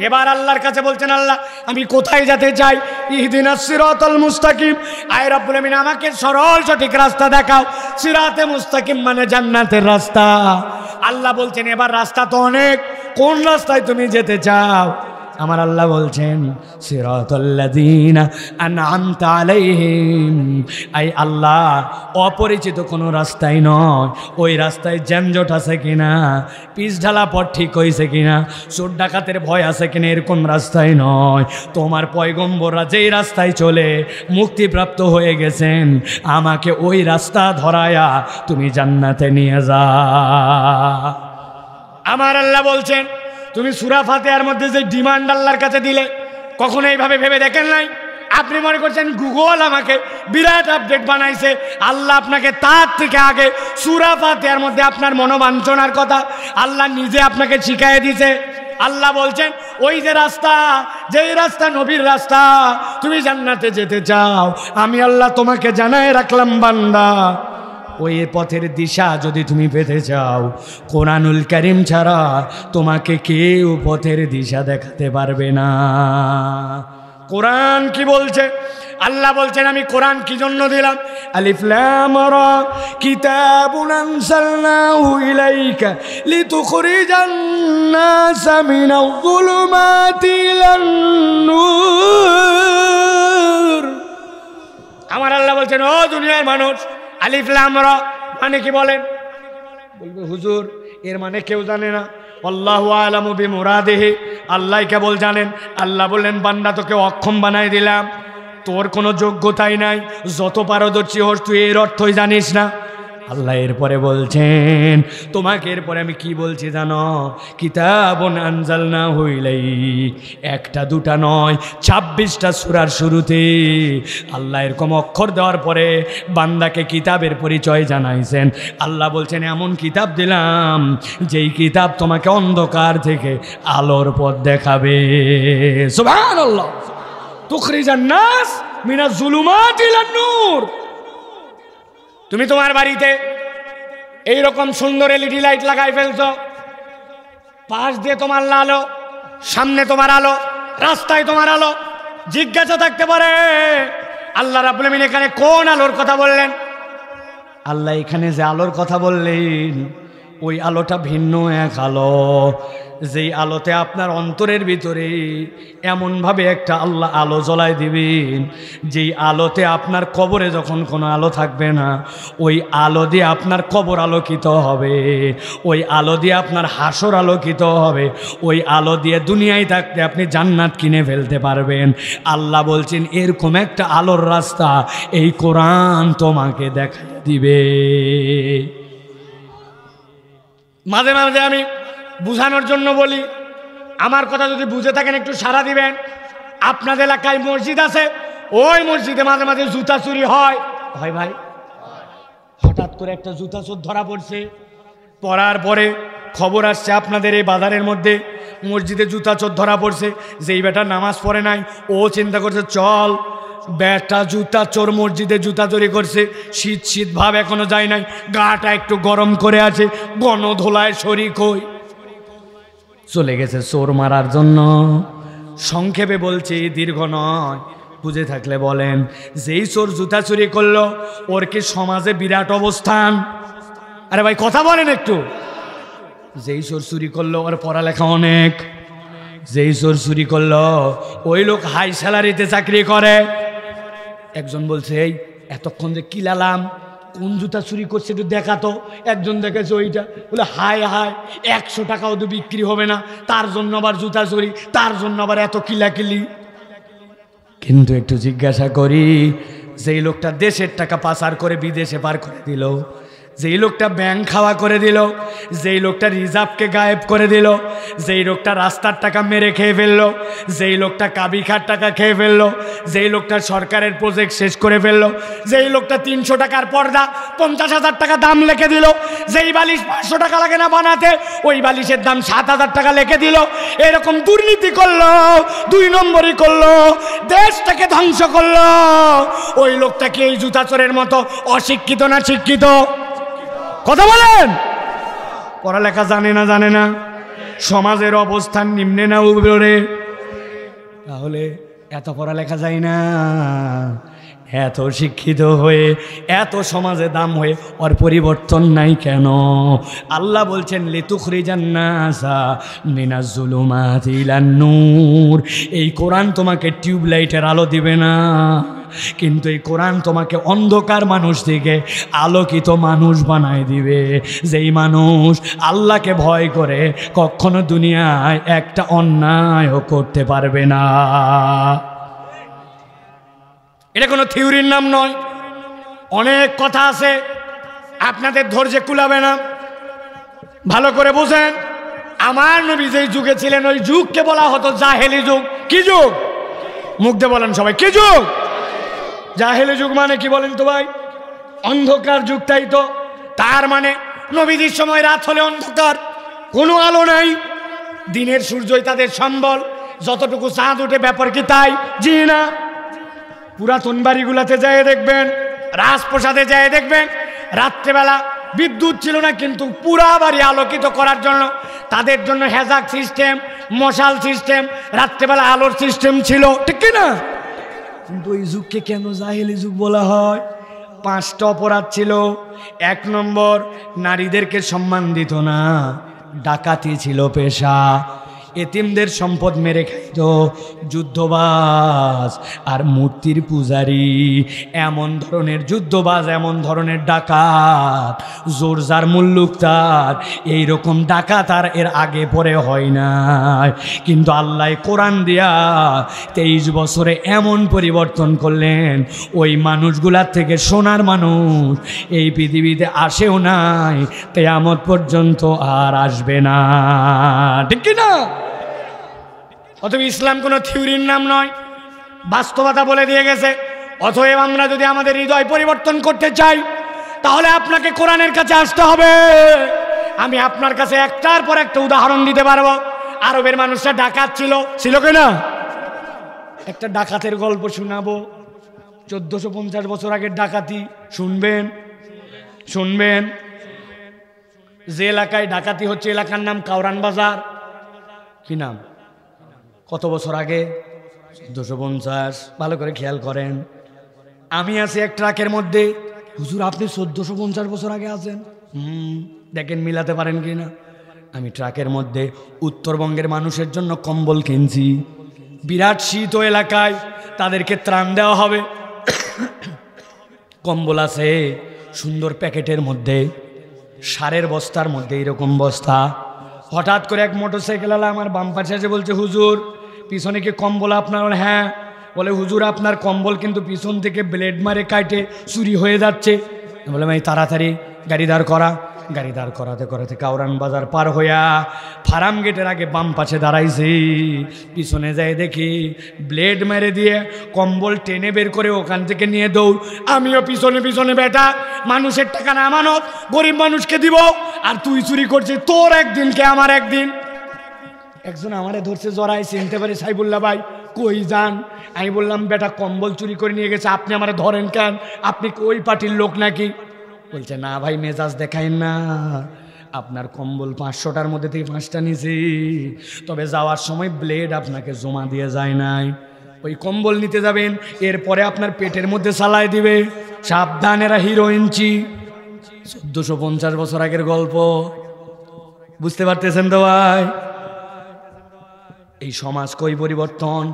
এবার আল্লাহর কাছে বলছেন, আল্লাহ আমি কোথায় যেতে চাই? ইহদিনাস সিরাতাল মুস্তাকিম, আয় রব্বুল আমিন আমাকে সরল সঠিক রাস্তা দেখাও। সিরাতে মুস্তাকিম মানে জান্নাতের রাস্তা। আল্লাহ বলছেন এবার রাস্তা তো অনেক, কোন রাস্তায় তুমি যেতে চাও? আমার আল্লাহ বলছেন সিরাতাল্লাযীনা আনআমতা আলাইহিম, আই আল্লাহ অপরিচিত কোনো রাস্তায় নয়, ওই রাস্তায় যানজট আছে কিনা, পিচ ঢালা পথ ঠিক হয়েছে কিনা, চোর ডাকাতের ভয় আছে কিনা, এরকম রাস্তায় নয়। তোমার পয়গম্বররা যেই রাস্তায় চলে মুক্তিপ্রাপ্ত হয়ে গেছেন, আমাকে ওই রাস্তা ধরায়া তুমি জান্নাতে নিয়ে যা। আমার আল্লাহ বলছেন তুমি সূরা ফাতিহার মধ্যে যে ডিমান্ড আল্লাহর কাছে দিলে, কখনো এইভাবে ভেবে দেখেন নাই? আপনি মনে করছেন গুগল আমাকে বিরাট আপডেট বানাইছে, আল্লাহ আপনাকে তার থেকে আগে সূরা ফাতিহার মধ্যে আপনার মনোবাঞ্ছনার কথা আল্লাহ নিজে আপনাকে শিখিয়ে দিয়েছে। আল্লাহ বলছেন ওই যে রাস্তা, যেই রাস্তা নবীর রাস্তা, তুমি জান্নাতে যেতে চাও, আমি আল্লাহ তোমাকে জানায় রাখলাম বান্দা, ওই পথের দিশা যদি তুমি পেতে চাও, কোরআনুল কারীম ছাড়া তোমাকে কেউ পথের দিশা দেখাতে পারবে না। কোরআন কি বলছে? আল্লাহ বলছেন আমি কোরআন কি জন্য দিলাম? আলিফ লাম রা কিতাবুন আনসালনাহু ইলাইকা লিতুখরিজান নাসা মিনাল যুলুমাতি ইলান নূর। আমার আল্লাহ বলছেন ও দুনিয়ার মানুষ, আলিফ লাম রা মানে কি বলেন? বলবে হুজুর এর মানে কেউ জানে না। আল্লাহু আ'লামু বিমুরাদিহি, আল্লাহ কেবল জানেন। আল্লাহ বললেন বান্দা তোকে অক্ষম বানাই দিলাম, তোর কোনো যোগ্যতাই নাই, যত পারদর্শী হোস তুই এর অর্থই জানিস না। আল্লাহ এরপরে বলছেন তোমাকে, এরপরে আমি কি বলছি জানো? কিতাবুন আনজালনাহু ইলাইক, একটা দুটা নয় 26টা সূরার শুরুতে আল্লাহ এরকম অক্ষর দেওয়ার পরে বান্দাকে কিতাবের পরিচয় জানাইছেন। আল্লাহ বলছেন এমন কিতাব দিলাম যেই কিতাব তোমাকে অন্ধকার থেকে আলোর পথ দেখাবে। সুবহানাল্লাহ, তুখরিজান নাস মিনাজ যুলুমাতি ইলান নূর। তুমি তোমার বাড়িতে এইরকম সুন্দর এলইডি লাইট লাগাই ফেলছো, পাশ দিয়ে তোমার আলো, সামনে তোমার আলো, রাস্তায় তোমার আলো। জিজ্ঞাসা থাকতে পারে আল্লাহ রাব্বুল আমিন এখানে কোন আলোর কথা বললেন? আল্লাহ এখানে যে আলোর কথা বললেন ওই আলোটা ভিন্ন এক আলো, যেই আলোতে আপনার অন্তরের ভিতরে এমনভাবে একটা আল্লাহ আলো জ্বলাই দিবেন, যেই আলোতে আপনার কবরে যখন কোনো আলো থাকবে না, ওই আলো দিয়ে আপনার কবর আলোকিত হবে, ওই আলো দিয়ে আপনার হাসর আলোকিত হবে, ওই আলো দিয়ে দুনিয়ায় থাকতে আপনি জান্নাত কিনে ফেলতে পারবেন। আল্লাহ বলছেন এরকম একটা আলোর রাস্তা এই কোরআন তোমাকে দেখা দিবে। মাঝে মাঝে আমি বুঝানোর জন্য বলি, আমার কথা যদি বুঝে থাকেন একটু সাড়া দিবেন। আপনাদের এলাকায় মসজিদ আছে, ওই মসজিদে মাঝে মাঝে জুতা চুরি হয় ভাই। হঠাৎ করে একটা জুতা চোর ধরা পড়ছে, পড়ার পরে খবর আসছে আপনাদের এই বাজারের মধ্যে মসজিদে জুতা চোর ধরা পড়ছে। যেই বেটা নামাজ পড়ে নাই ও চিন্তা করছে চল বেটা জুতা চোর মসজিদে জুতা চুরি করছে, শীত শীত ভাব এখনো যায় নাই, গাটা একটু গরম করে আছে, গণধোলায় শরীক হই চলে গেছে চোর মারার জন্য। সংক্ষেপে বলছি, দীর্ঘ নয়, বুঝে থাকলে বলেন। যেই চোর জুতা চুরি করলো ওর কি সমাজে বিরাট অবস্থান? আরে ভাই কথা বলেন একটু। যেই চোর চুরি করলো ওর পড়ালেখা অনেক, যেই চোর চুরি করলো ওই লোক হাই স্যালারিতে চাকরি করে। একজন বলছে এই এতক্ষণ যে কিলালাম কোন জুতা চুরি করছে একটু দেখাতো। একজন দেখেছে ওইটা, বলে হায় হায় 100 টাকাও তো বিক্রি হবে না, তার জন্য আবার জুতা চুরি, তার জন্য আবার এত কিলাকিলি। কিন্তু একটু জিজ্ঞাসা করি, যেই লোকটা দেশের টাকা পাচার করে বিদেশে পার করে দিল, যেই লোকটা ব্যাংক খাওয়া করে দিল, যেই লোকটা রিজার্ভকে গায়েব করে দিল, যেই লোকটা রাস্তার টাকা মেরে খেয়ে ফেললো, যেই লোকটা কাবিখার টাকা খেয়ে ফেললো, যেই লোকটা সরকারের প্রজেক্ট শেষ করে ফেললো, যেই লোকটা 300 টাকার পর্দা 50,000 টাকা দাম লিখে দিল, যেই বালিশ 500 টাকা লাগে না বানাতে ওই বালিশের দাম 7,000 টাকা লিখে দিল, এরকম দুর্নীতি করলো, 2 নম্বরই করলো, দেশটাকে ধ্বংস করলো, ওই লোকটা কি এই জুতা চোরের মতো অশিক্ষিত না শিক্ষিত? কথা বলেন। পড়ালেখা জানে না? সমাজের অবস্থান নিম্নে না উপরে? তাহলে এত পড়ালেখা যায় না, এত শিক্ষিত হয়ে এত সমাজে দাম হয়ে ওর পরিবর্তন নাই কেন? আল্লাহ বলছেন লিতুখরিজান নাসা মিনাজ জুলুমাতি ইলান নূর। এই কোরআন তোমাকে টিউবলাইটের আলো দিবে না, কিন্তু এই কোরআন তোমাকে অন্ধকার মানুষ থেকে আলোকিত মানুষ বানায় দিবে। যেই মানুষ আল্লাহকে ভয় করে কখনো দুনিয়ায় একটা অন্যায়ও করতে পারবে না। এটা কোনো থিওরির নাম নয়, অনেক কথা আছে, আপনাদের ধৈর্যে কুলাবে না। ভালো করে বুঝেন, আমার নবী যেই যুগে ছিলেন ওই যুগকে বলা হতো জাহেলি যুগ। কি যুগ? মুখ দিয়ে বলেন সবাই, কি যুগ? জাহেলি যুগ মানে কি বলেন তো ভাই? অন্ধকার যুগটাই তো। তার মানে নবীজির সময় রাত হলে অন্ধকার, কোনো আলো নাই, দিনের সূর্যই তাদের সম্বল, যতটুকু চাঁদ উঠে ব্যাপার কি তাই? জি না। পুরাতন বাড়িগুলাতে যায় দেখবেন, রাজপ্রাসাদে যায় দেখবেন, রাত্রেবেলা বিদ্যুৎ ছিল না, কিন্তু পুরা বাড়ি আলোকিত করার জন্য তাদের জন্য হেজাক সিস্টেম, মশাল সিস্টেম, রাত্রেবেলা আলোর সিস্টেম ছিল, ঠিক না? কিন্তু ওই যুগকে কেন জাহেলি যুগ বলা হয়? 5টা অপরাধ ছিল। 1 নম্বর, নারীদেরকে সম্মান দিত না, ডাকাতি ছিল পেশা, এতিমদের সম্পদ মেরে খাইত, যুদ্ধবাজ আর মূর্তির পূজারি, এমন ধরনের যুদ্ধবাজ, এমন ধরনের ডাকাত, জোরজার মুল্লুক তার, এইরকম ডাকাত আর এর আগে পরে হয় না। কিন্তু আল্লাহ কোরআন দিয়া 23 বছরে এমন পরিবর্তন করলেন, ওই মানুষগুলার থেকে সোনার মানুষ এই পৃথিবীতে আসেও নাই, কিয়ামত পর্যন্ত আর আসবে না, ঠিক না? অতএব ইসলাম কোনো থিওরির নাম নয়, বাস্তবতা বলে দিয়ে গেছে। অতএব আমরা যদি আমাদের হৃদয় পরিবর্তন করতে চাই, তাহলে আপনাকে কোরআনের কাছে আসতে হবে। আমি আপনার কাছে একটার পর একটা উদাহরণ দিতে পারবো। আরবের মানুষরা ডাকাত ছিল, ছিল কিনা? একটা ডাকাতের গল্প শোনাবো, 1450 বছর আগের ডাকাতি। শুনবেন, শুনবেন। যে এলাকায় ডাকাতি হচ্ছে এলাকার নাম কাউরান বাজার। কি নাম? কত বছর আগে? 1450। ভালো করে খেয়াল করেন। আমি আছি এক ট্রাকের মধ্যে। হুজুর আপনি 1450 বছর আগে আছেন? দেখেন মিলাতে পারেন কি না। আমি ট্রাকের মধ্যে উত্তরবঙ্গের মানুষের জন্য কম্বল কিনছি। বিরাট শীত এলাকায়, তাদেরকে ত্রাণ দেওয়া হবে। কম্বল আছে সুন্দর প্যাকেটের মধ্যে, সারের বস্তার মধ্যে, এরকম বস্তা। হঠাৎ করে এক মোটরসাইকেলওয়ালা আমার বাম পাশে এসে বলছে, হুজুর পিছনে কি কম্বল আপনার? হ্যাঁ। বলে হুজুর আপনার কম্বল কিন্তু পিছন থেকে ব্লেড মারে কাটে চুরি হয়ে যাচ্ছে। বললাম এই তাড়াতাড়ি গাড়ি দাঁড় করা। গাড়ি দাঁড় করাতে করাতে কাউরান বাজার পার হইয়া ফার্ম গেটের আগে বাম পাশে দাঁড়াইছি। পিছনে যাই দেখি ব্লেড মেরে দিয়ে কম্বল টেনে বের করে ওখান থেকে নিয়ে দৌড়। আমিও পিছনে পিছনে, বেটা মানুষের টাকা না আমানত, গরিব মানুষকে দিব, আর তুই চুরি করছিস, তোর একদিন কে আমার একদিন। একজন আমারে ধরছে জড়াই, চিনতে পারি সাইবুল্লাহ ভাই, কই যান? আমি বললাম বেটা কম্বল চুরি করে নিয়ে গেছে, আপনি আমারে ধরেন কেন? আপনি ওই পার্টির লোক নাকি? বলছে না ভাই মেজাজ দেখাইন না, আপনার কম্বল 500টার মধ্যে থেকে 5টা নিয়েছি, তবে যাওয়ার সময় ব্লেড আপনাকে জমা দিয়ে যায় নাই। ওই কম্বল নিতে যাবেন, এরপরে আপনার পেটের মধ্যে চালায় দিবে, সাবধান এরা হিরোইনচি। 1450 বছর আগের গল্প, বুঝতে পারতেছেন তো ভাই? এই সমাজ কই পরিবর্তন,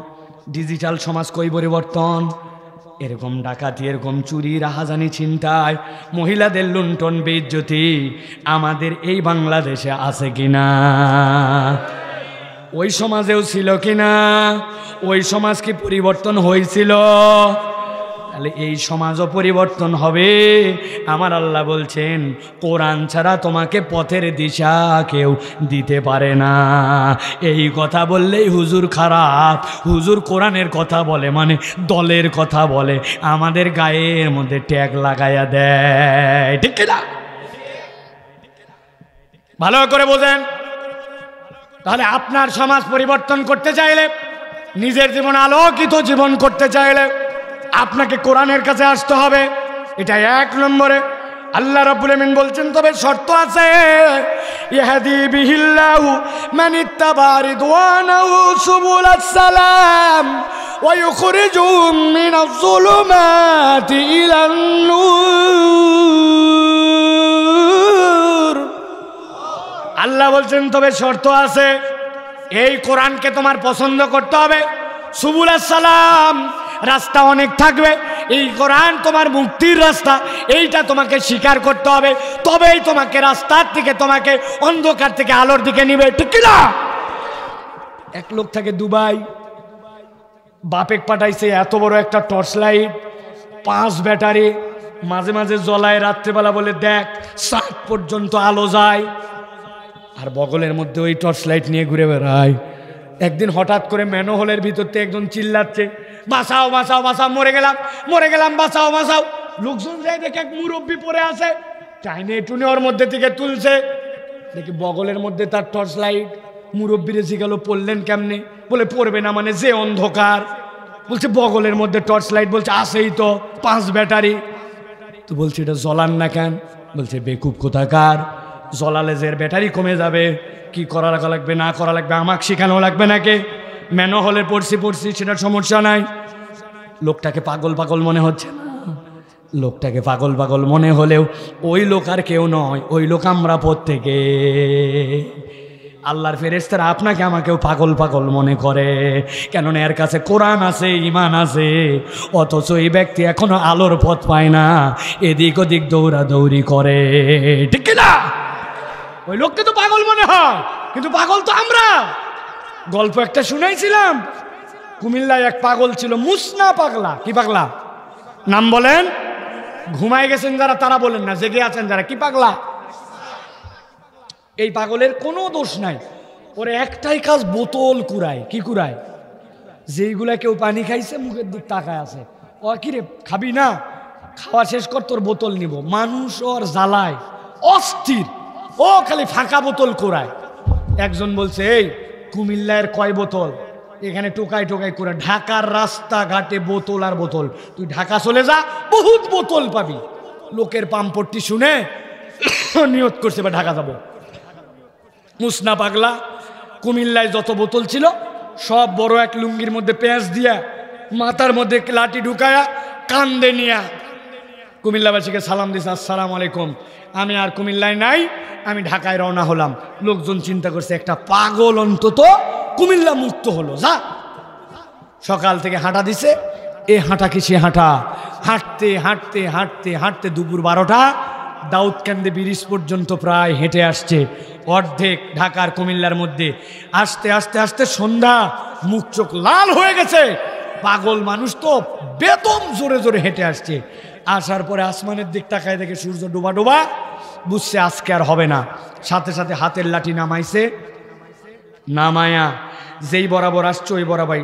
ডিজিটাল সমাজ কই পরিবর্তন। এরকম ডাকাতি, এরকম চুরি, রাহাজানি, ছিনতাই, মহিলাদের লুণ্ঠন, বেইজ্জতি আমাদের এই বাংলাদেশে আছে কিনা? ওই সমাজেও ছিল কিনা? ওই সমাজ কি পরিবর্তন হয়েছিল? তাহলে এই সমাজও পরিবর্তন হবে। আমার আল্লাহ বলছেন কোরআন ছাড়া তোমাকে পথের দিশা কেউ দিতে পারে না। এই কথা বললেই হুজুর খারাপ, হুজুর কোরআনের কথা বলে মানে দলের কথা বলে, আমাদের গায়ের মধ্যে ট্যাগ লাগাইয়া দেয়, ঠিক না? ভালো করে বোঝেন। তাহলে আপনার সমাজ পরিবর্তন করতে চাইলে, নিজের জীবন আলোকিত জীবন করতে চাইলে আপনাকে কোরআনের কাছে আসতে হবে, এটা 1 নম্বরে। আল্লাহ রাব্বুল আমিন বলছেন তবে শর্ত আছে, ইয়াহদি বিহিল্লাহু মান ইত্তাবা রিদওয়ানাহু সুবুলাস সালাম ওয়া ইউখরিজুহুম মিনাজ যুলুমাতি ইলান নূর। আল্লাহ বলছেন তবে শর্ত আছে, এই কোরআনকে তোমার পছন্দ করতে হবে। সুবুলাস সালাম, রাস্তা অনেক থাকবে, এই কোরআন তোমার মুক্তির রাস্তা, এইটা তোমাকে স্বীকার করতে হবে, তবেই তোমাকে রাস্তার থেকে, তোমাকে অন্ধকার থেকে আলোর দিকে নিবে, ঠিক কি না? এক লোক থাকে দুবাই, বাপেক পাঠাইছে এত বড় একটা টর্চ লাইট, 5 ব্যাটারি, মাঝে মাঝে জ্বলায় রাত্রেবেলা, বলে দেখ 7 পর্যন্ত আলো যায়, আর বগলের মধ্যে ওই টর্চ লাইট নিয়ে ঘুরে বেড়ায়। একদিন হঠাৎ করে ম্যানহোলের ভিতর থেকে একজন চিল্লাচ্ছে, বাঁচাও বাঁচাও বাঁচাও, মরে গেলাম মরে গেলাম, বাঁচাও বাঁচাও। লোকজন যায় দেখে এক মুরব্বী পড়ে আছে, টাইনে টুনে ওর মধ্যে থেকে তুলছে, দেখি বগলের মধ্যে তার টর্চ লাইট। মুরব্বীরে জিজ্ঞেস করলো, পড়লেন কেমনে? বলে পড়বে না মানে, যে অন্ধকার। বলছে বগলের মধ্যে টর্চ লাইট, বলছে আসেই তো 5 ব্যাটারি। তো বলছে এটা জ্বলান না কেন? বলছে বেকুব কোথাকার, জ্বলালে যে ব্যাটারি কমে যাবে, কি করা লাগবে না করা লাগবে আমাকে শেখানো লাগবে নাকি? ম্যানহোলে পড়ছি সেটার সমস্যা নাই। লোকটাকে পাগল পাগল মনে হচ্ছে না? লোকটাকে পাগল পাগল মনে হলেও ওই লোক আর কেউ নয়, ওই লোক আমরা প্রত্যেকে। আল্লাহর ফেরেশতারা আপনাকে আমাকেও পাগল পাগল মনে করে, কেননা এর কাছে কোরআন আছে, ঈমান আছে, অথচ এই ব্যক্তি এখনো আলোর পথ পায় না, এদিক ওদিক দৌড়াদৌড়ি করে, ঠিক না? ওই লোককে তো পাগল মনে হয়, কিন্তু পাগল তো আমরা। গল্প একটা শুনাইছিলাম, কুমিল্লায় এক পাগল ছিল, মুসনা পাগলা। কি পাগলা? নাম বলেন। ঘুমায় গেছেন যারা তারা বলেন না, জেগে আছেন যারা। কি পাগলা? এই পাগলের কোনো দোষ নাই, ওর একটাই কাজ, বোতল কুড়ায়। কি কুড়ায়? যেইগুলা কেউ পানি খাইছে মুখের দিক তাকায় আছে, ও কি রে খাবি না, খাওয়া শেষ কর, তোর বোতল নিব। মানুষ ওর জ্বালায় অস্থির, ও খালি ফাঁকা বোতল কুড়ায়। একজন বলছে, এই কুমিল্লার কয় বোতল? এখানে টোকাই টোকাই করে, ঢাকার রাস্তাঘাটে বোতল আর বোতল, তুই ঢাকা চলে যা, বহুত বোতল পাবি। লোকের পাম্পট্টি শুনে নিয়ত করছে বা ঢাকা যাব। মুসনা পাগলা কুমিল্লায় যত বোতল ছিল সব বড় এক লুঙ্গির মধ্যে পেঁয়াজ দিয়া, মাথার মধ্যে লাঠি ঢুকায়া, কান্দে নিয়া কুমিল্লাবাসীকে সালাম দিছে, আসসালামু আলাইকুম, আমি আর কুমিল্লায় নাই, আমি ঢাকায় রওনা হলাম। লোকজন চিন্তা করছে একটা পাগল অন্তত কুমিল্লা মুক্ত হলো, যা। সকাল থেকে হাঁটা দিছে, এ হাঁটা কি সে হাঁটা, হাঁটতে হাঁটতে হাঁটতে হাঁটতে দুপুর 12টা, দাউদকান্দি ব্রিজ পর্যন্ত প্রায় হেঁটে আসছে, অর্ধেক ঢাকার কুমিল্লার মধ্যে। আস্তে আস্তে আস্তে সন্ধ্যা, মুখ চোখ লাল হয়ে গেছে। পাগল মানুষ তো বেদম জোরে জোরে হেঁটে আসছে। আসার পরে আসমানের দিক তাকায় দেখে সূর্য ডোবা ডোবা, বুঝছে আজকে আর হবে না। সাথে সাথে হাতের লাঠি নামাইছে, নামায়া যেই বরাবর আসছে ওই বরাবর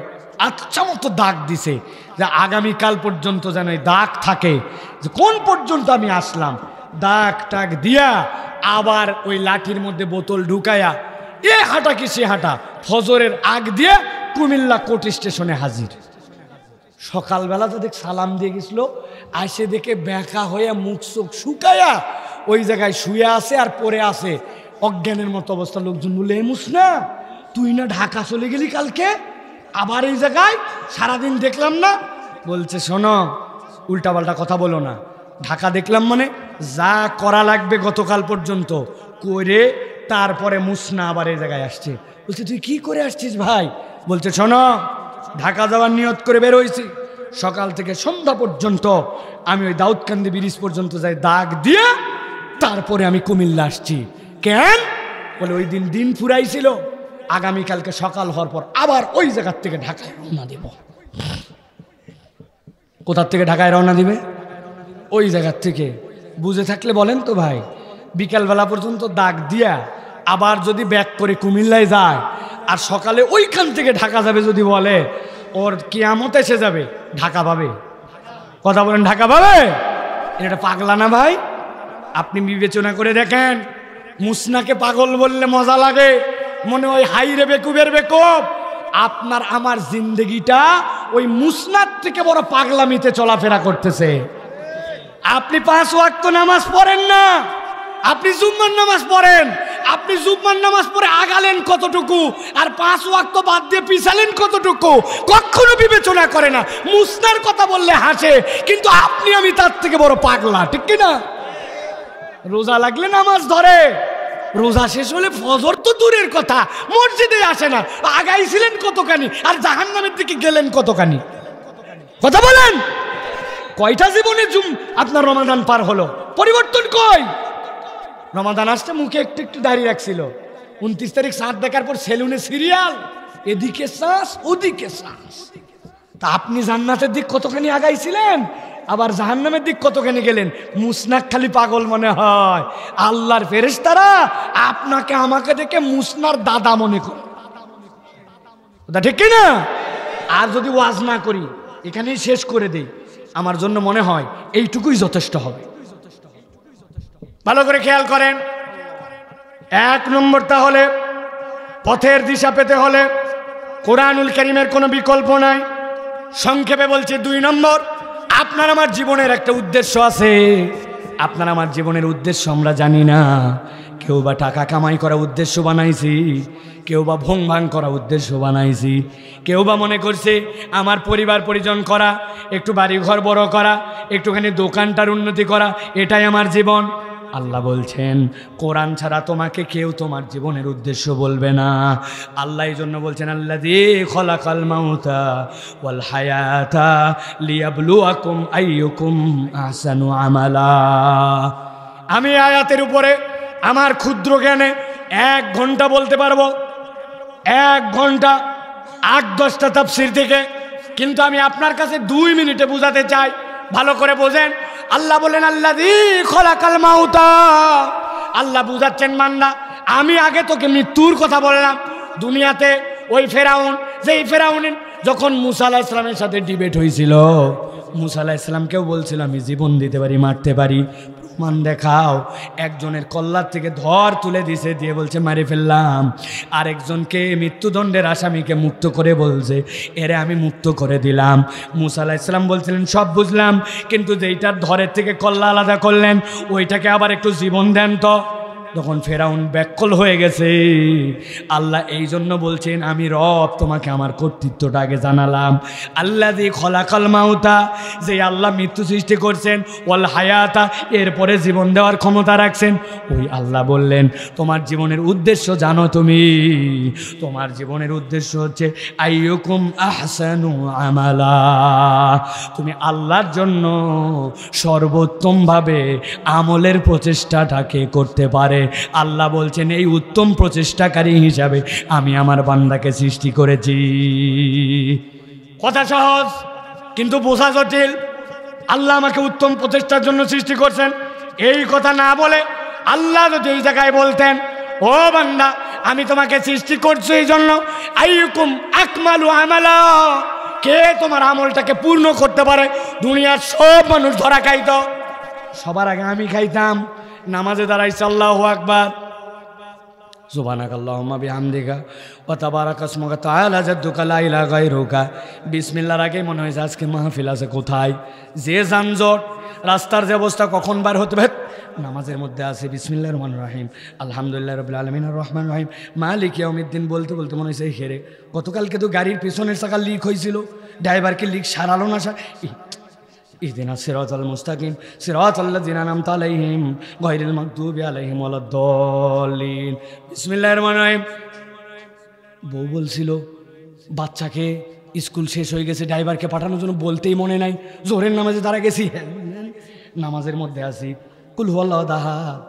আচ্ছা মতো দাগ দিছে, যে আগামীকাল পর্যন্ত যেন এই দাগ থাকে, যে কোন পর্যন্ত আমি আসলাম। দাগ টাগ দিয়া আবার ওই লাঠির মধ্যে বোতল ঢুকায়া, এ হাঁটা কি সে হাঁটা, ফজরের আগ দিয়ে কুমিল্লা কোর্ট স্টেশনে হাজির। সকালবেলা তো দেখ সালাম দিয়ে গেছিল, আসে দেখে ব্যাকা হয়ে মুখ চোখ শুকায়া ওই জায়গায় শুয়ে আছে আর পরে আছে অজ্ঞানের মতো অবস্থা। লোকজন বলে, এ মুসনা, তুই না ঢাকা চলে গেলি কালকে, আবার এই জায়গায় সারাদিন দেখলাম না? বলছে, শোনো, উল্টাপাল্টা কথা বলো না। ঢাকা দেখলাম মানে যা করা লাগবে গতকাল পর্যন্ত করে তারপরে মুসনা আবার এই জায়গায় আসছে। বলছে, তুই কি করে আসছিস ভাই? বলছে, শোনো, ঢাকা যাওয়ার নিয়ত করে বের হয়েছি, সকাল থেকে সন্ধ্যা পর্যন্ত আমি ওই দাউদকান্দি ব্রিজ পর্যন্ত যাই, দাগ দিয়ে তারপরে আমি কুমিল্লা আসছি। কেন? বলে, ওই দিন দিন ফুরাইছিল, আগামীকালকে সকাল হওয়ার পর আবার ওই জায়গার থেকে ঢাকায় রওনা দেব। কোথার থেকে ঢাকায় রওনা দিবে? ওই জায়গার থেকে। বুঝে থাকলে বলেন তো ভাই, বিকালবেলা পর্যন্ত দাগ দিয়া আবার যদি ব্যাক করে কুমিল্লায় যায় আর সকালে ওইখান থেকে ঢাকা যাবে, যদি বলে ওর কিয়ামত এসে যাবে, ঢাকা পাবে? কথা বলেন, ঢাকা পাবে? এটা পাগলা না ভাই? আপনি বিবেচনা করে দেখেন, মুসনাকে পাগল বললে মজা লাগে, মনে হয় হাই রে বেকুবের বেকুব। আপনার আমার জিন্দগিটা ওই মুসনার থেকে বড় পাগলামিতে চলাফেরা করতেছে। আপনি 5 ওয়াক্ত নামাজ পড়েন না, আপনি জুম্মার নামাজ পড়েন। আপনি জুম্মার নামাজ পড়ে আগালেন কতটুকু, আর 5 ওয়াক্ত বাদ দিয়ে পিছালেন কতটুকু, কখনো বিবেচনা করে না। মুসনার কথা বললে হাসে, কিন্তু আপনি আমি তার থেকে বড় পাগলা, ঠিক কি না? রোজা লাগলে নামাজ ধরে, রোজা শেষ হলে ফজর তো দূরের কথা, মসজিদে আসে না। আগাইছিলেন কতখানি, আর জাহান্নামের দিকে গেলেন কতখানি। কথা বলেন, কয়টা জীবনে আপনার রমাদান পার হলো? পরিবর্তন কই? রমাদান আসতে মুখে একটু একটু দাঁড়িয়ে রাখছিল, 29 তারিখ চাঁদ দেখার পর সেলুনে সিরিয়াল, এদিকে শ্বাস ওদিকে শ্বাস। তা আপনি জান্নাতের দিক কতখানি আগাইছিলেন, আবার জাহান্নামের দিক কতখানি গেলেন? মুসনাক খালি পাগল মনে হয়। আল্লাহর ফেরেশতারা আপনাকে আমাকে দেখে মুসনার দাদা মনে করে, ঠিক কি না? আর যদি ওয়াজ না করি, এখানেই শেষ করে দেই, আমার জন্য মনে হয় এইটুকুই যথেষ্ট হবে। ভালো করে খেয়াল করেন। 1 নম্বর, তাহলে পথের দিশা পেতে হলে কোরআনুল কারীমের কোনো বিকল্প নাই। সংক্ষেপে বলছি, 2 নম্বর, আপনার আমার জীবনের একটা উদ্দেশ্য আছে। আপনার আমার জীবনের উদ্দেশ্য আমরা জানি না। কেউ বা টাকা কামাই করা উদ্দেশ্য বানাইছি, কেউ বা ভং ভাং করা উদ্দেশ্য বানাইছি, কেউ বা মনে করছে আমার পরিবার পরিজন করা, একটু বাড়ি ঘর বড় করা, একটুখানি দোকানটার উন্নতি করা, এটাই আমার জীবন। আল্লাহ বলছেন, কোরআন ছাড়া তোমাকে কেউ তোমার জীবনের উদ্দেশ্য বলবে না। আল্লাহ এই জন্য বলছেন, আল্লাযী খলাকাল মাউতা ওয়াল হায়াতা লিয়াবলুয়াকুম আইয়ুকুম আহসানু আমালা। আমি আয়াতের উপরে আমার ক্ষুদ্র জ্ঞানে 1 ঘন্টা বলতে পারবো, 1 ঘন্টা 8-10টা তাফসীর থেকে, কিন্তু আমি আপনার কাছে 2 মিনিটে বুঝাতে চাই। ভালো করে বোঝেন। আল্লাহ বলেন, আল্লাযী খলাকাল মাউতা। আল্লাহ বুঝাচ্ছেন, মান্না আমি আগে তোকে মৃত্যুর কথা বললাম। দুনিয়াতে ওই ফেরাউন, যেই ফেরাউন যখন মুসা আলাইহিস সালামের সাথে ডিবেট হয়েছিল, মুসা আলাইহিস সালামকেও বলছিল আমি জীবন দিতে পারি, মারতে পারি, প্রমাণ দেখাও। একজনের কল্লার থেকে ধর তুলে দিছে, দিয়ে বলছে মারি ফেললাম। আরেকজনকে মৃত্যুদণ্ডের আসামিকে মুক্ত করে বলছে এরে আমি মুক্ত করে দিলাম। মুসা আলাইহিস সালাম বলছিলেন সব বুঝলাম, কিন্তু যেইটার ধরের থেকে কল্লা আলাদা করলেন ওইটাকে আবার একটু জীবন দেন তো। তখন ফেরাউন ব্যাকুল হয়ে গেছে। আল্লাহ এই জন্য বলছেন, আমি রব তোমাকে আমার কর্তৃত্বটা আগে জানালাম। আল্লাযী খলাকাল মাউতা, যে আল্লাহ মৃত্যু সৃষ্টি করছেন, ওয়াল হায়াতা, এরপরে জীবন দেওয়ার ক্ষমতা রাখছেন, ওই আল্লাহ বললেন তোমার জীবনের উদ্দেশ্য জানো তুমি? তোমার জীবনের উদ্দেশ্য হচ্ছে আইয়ুকুম আহসানু আমালা। তুমি আল্লাহর জন্য সর্বোত্তমভাবে আমলের প্রচেষ্টাটাকে করতে পারে। আল্লাহ বলছেন এই উত্তম প্রচেষ্টাকারী হিসাবে আমি আমার বান্দাকে সৃষ্টি করেছি। কথা সহজ, কিন্তু বোঝা জটিল। আল্লাহ আমাকে উত্তম প্রচেষ্টার জন্য সৃষ্টি করছেন, এই কথা না বলে আল্লাহ যদি এই জায়গায় বলতেন, ও বান্দা আমি তোমাকে সৃষ্টি করছি এই জন্য আইয়ুকুম আকমালু আমালা, কে তোমার আমলটাকে পূর্ণ করতে পারে। দুনিয়ার সব মানুষ ধরা খাইতো, সবার আগে আমি খাইতাম। নামাজে দাঁড়াইছে আল্লাহু আকবার, সুবহানাকাল্লাহুম্মা বিহামদিকা ওয়া তাবারাকা ইসমুকা তাআলা জাদ্দুকা লা ইলাহা গায়রুকা। বিসমিল্লাহর আগে মনে হয় আজকে মাহফিল আছে কোথায়। যে যানজট, রাস্তার যে অবস্থা, কখন বার হতে হবে। নামাজের মধ্যে আছে বিসমিল্লাহির রহমানির রহিম, আলহামদুলিল্লাহি রাব্বিল আলামিন আর রহমানির রহিম মালিকি ইয়াউমিদ্দিন বলতে বলতে মনে হয়েছে হেরে। গতকালকে তো গাড়ির পেছনের চাকা লিক হয়েছিল, ড্রাইভারকে লিক সারালো না। ইহদিনা সিরাতাল মুস্তাকিম সিরাতাল্লাযিনা আনআমতা আলাইহিম গায়রিল মাগদুবি আলাইহিম ওয়ালাদ-দাল্লিন। বিসমিল্লাহির রহমানির রহিম। বউ বলছিল বাচ্চাকে স্কুল শেষ হয়ে গেছে, ড্রাইভারকে পাঠানোর জন্য বলতেই মনে নাই, জোহরের নামাজে দাঁড়া গেছি, নামাজের মধ্যে আছি। কুল হুয়াল্লাহু আহাদ।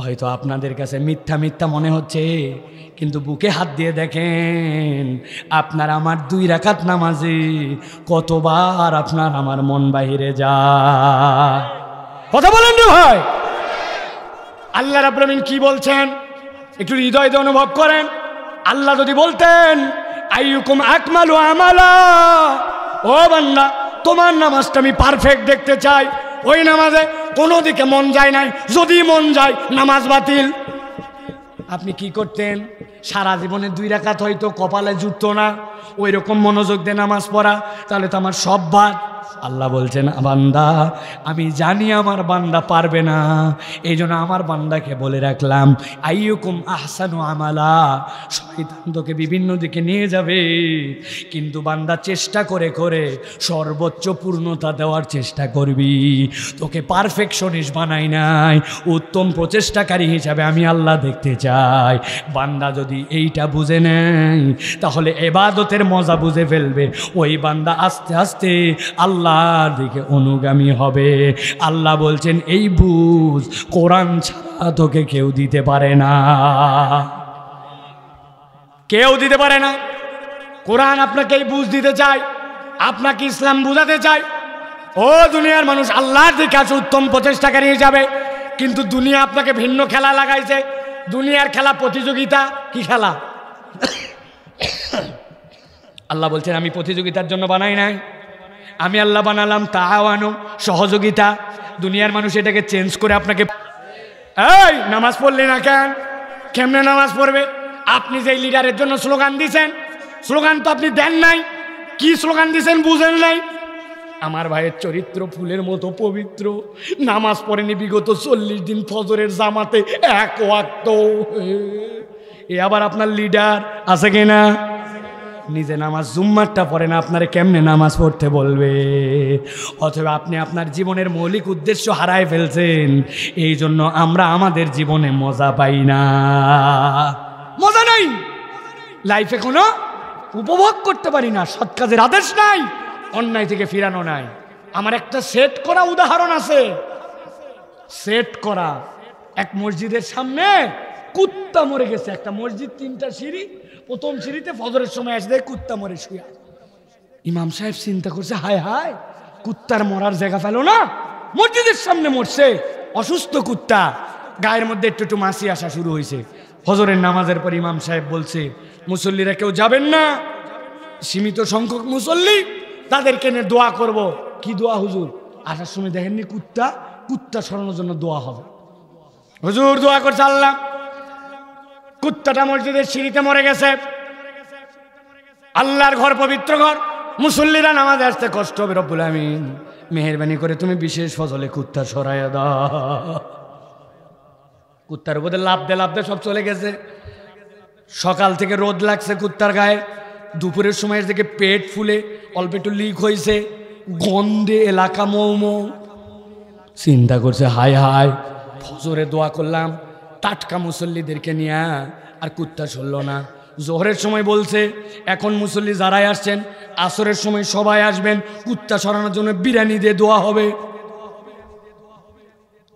হয়তো আপনাদের কাছে মিথ্যা মিথ্যা মনে হচ্ছে, কিন্তু বুকে হাত দিয়ে দেখেন আপনার আমার 2 রাকাত নামাজে কতবার আপনার আমার মন বাহিরে যায়। কথা বলেন রে ভাই। আল্লাহ রাব্বুল আলামিন কি বলছেন একটু হৃদয় দিয়ে অনুভব করেন। আল্লাহ যদি বলতেন আইয়ুকুম আকমালু আমালা, ও বান্দা তোমার নামাজটা আমি পারফেক্ট দেখতে চাই, ওই নামাজে কোনো দিকে মন যায় নাই, যদি মন যায় নামাজ বাতিল। আপনি কি করতেন? সারা জীবনে 2 রাকাত হয়তো কপালে জুটতো না, ওই রকম মনোযোগ দিয়ে নামাজ পড়া, তাহলে তো আমার সব বাদ। আল্লাহ বলছেন বান্দা আমি জানি আমার বান্দা পারবে না, এই জন্য আমার বান্দাকে বলে রাখলাম আইয়ুকুম আহসানু আমালা। শয়তান তোকে বিভিন্ন দিকে নিয়ে যাবে, কিন্তু বান্দা চেষ্টা করে করে সর্বোচ্চ পূর্ণতা দেওয়ার চেষ্টা করবি। তোকে পারফেকশনিস্ট বানাই নাই, উত্তম প্রচেষ্টাকারী হিসাবে আমি আল্লাহ দেখতে চাই। বান্দা যদি এইটা বুঝে নেয় তাহলে ইবাদতের মজা বুঝে ফেলবে। ওই বান্দা আস্তে আস্তে আল্লাহর দিকে অনুগামী হবে। আল্লাহ বলছেন এই বুঝ কোরআন ছাড়া তোকে কেউ দিতে পারে না, কেউ দিতে পারে না। কোরআন আপনাকে এই বুঝ দিতে চায়, আপনাকে ইসলাম বুঝাতে চায়। ও দুনিয়ার মানুষ, আল্লাহর দিকে আছে উত্তম প্রচেষ্টাকারী হিসাবে, কিন্তু দুনিয়া আপনাকে ভিন্ন খেলা লাগাইছে। দুনিয়ার খেলা প্রতিযোগিতা। কি খেলা? আল্লাহ বলছেন আমি প্রতিযোগিতার জন্য বানাই নাই, আমি আল্লাহ বানালাম তাআওয়ানু, সহযোগিতা। দুনিয়ার মানুষ এটাকে চেঞ্জ করে আপনাকে এই নামাজ পড়লি না কেন, কেমনে নামাজ পড়বে? আপনি যে লিডারের জন্য স্লোগান দিয়েছেন, স্লোগান তো আপনি দেন নাই। কি স্লোগান দিয়েছেন বুঝেন নাই? আমার ভাইয়ের চরিত্র ফুলের মতো পবিত্র, নামাজ পড়েনি বিগত 40 দিন ফজরের জামাতে এক ওয়াক্ত। এ আবার আপনার লিডার আছে কিনা? নিজে নামাজ জুম্মারটা পড়ে না, আপনারে কেমনে নামাজ পড়তে বলবে? অথবা আপনি আপনার জীবনের মৌলিক উদ্দেশ্য হারায় ফেলছেন, এই জন্য আমরা আমাদের জীবনে মজা পাই না। মজা নাই, লাইফে কোনো উপভোগ করতে পারি না, সৎ কাজের আদেশ নাই, অন্যায় থেকে ফিরানো নাই। আমার একটা সেট করা উদাহরণ আছে। সেট করা এক মসজিদের সামনে কুত্তা মরে গেছে। একটা মসজিদ, 3টা সিঁড়ি, প্রথম সিঁড়িতে ফজরের সময় আসে কুত্তা মরে শুয়ে। ইমাম সাহেব চিন্তা করছে হায় হায়, কুত্তার মরার জায়গা পেল না, মসজিদের সামনে মরছে। অসুস্থ কুত্তা, গায়ের মধ্যে একটু একটু মাছি আসা শুরু হয়েছে। ফজরের নামাজের পর ইমাম সাহেব বলছে মুসল্লিরা কেউ যাবেন না, সীমিত সংখ্যক মুসল্লি, তাদেরকে নিয়ে দোয়া করব। কি দোয়া হুজুর? আসার সময় দেখেননি কুত্তা, কুত্তা সরানোর জন্য দোয়া হবে। হুজুর দোয়া করছে আল্লাহ, কুত্তাটা মসজিদের সিঁড়িতে মরে গেছে। আল্লাহর ঘর পবিত্র ঘর, মুসল্লিরা নামাজে আসতে কষ্ট হবে, রব্বুল আমিন মেহেরবানি করে তুমি বিশেষ ফজলে কুত্তা সরাইয়া দাও। কুত্তার উপরে লাফদে সব চলে গেছে। সকাল থেকে রোদ লাগছে কুত্তার গায়ে, দুপুরের সময় থেকে পেট ফুলে অল্প একটু লিক হয়েছে, গন্ধে এলাকা মৌ। চিন্তা করছে হায় হায়, ফজরে দোয়া করলাম টাটকা মুসল্লিদেরকে নিয়ে, আর কুত্তা সরল না। জোহরের সময় বলছে এখন মুসল্লি যারাই আসছেন আসরের সময় সবাই আসবেন, কুত্তা সরানোর জন্য বিরিয়ানি দিয়ে দোয়া হবে।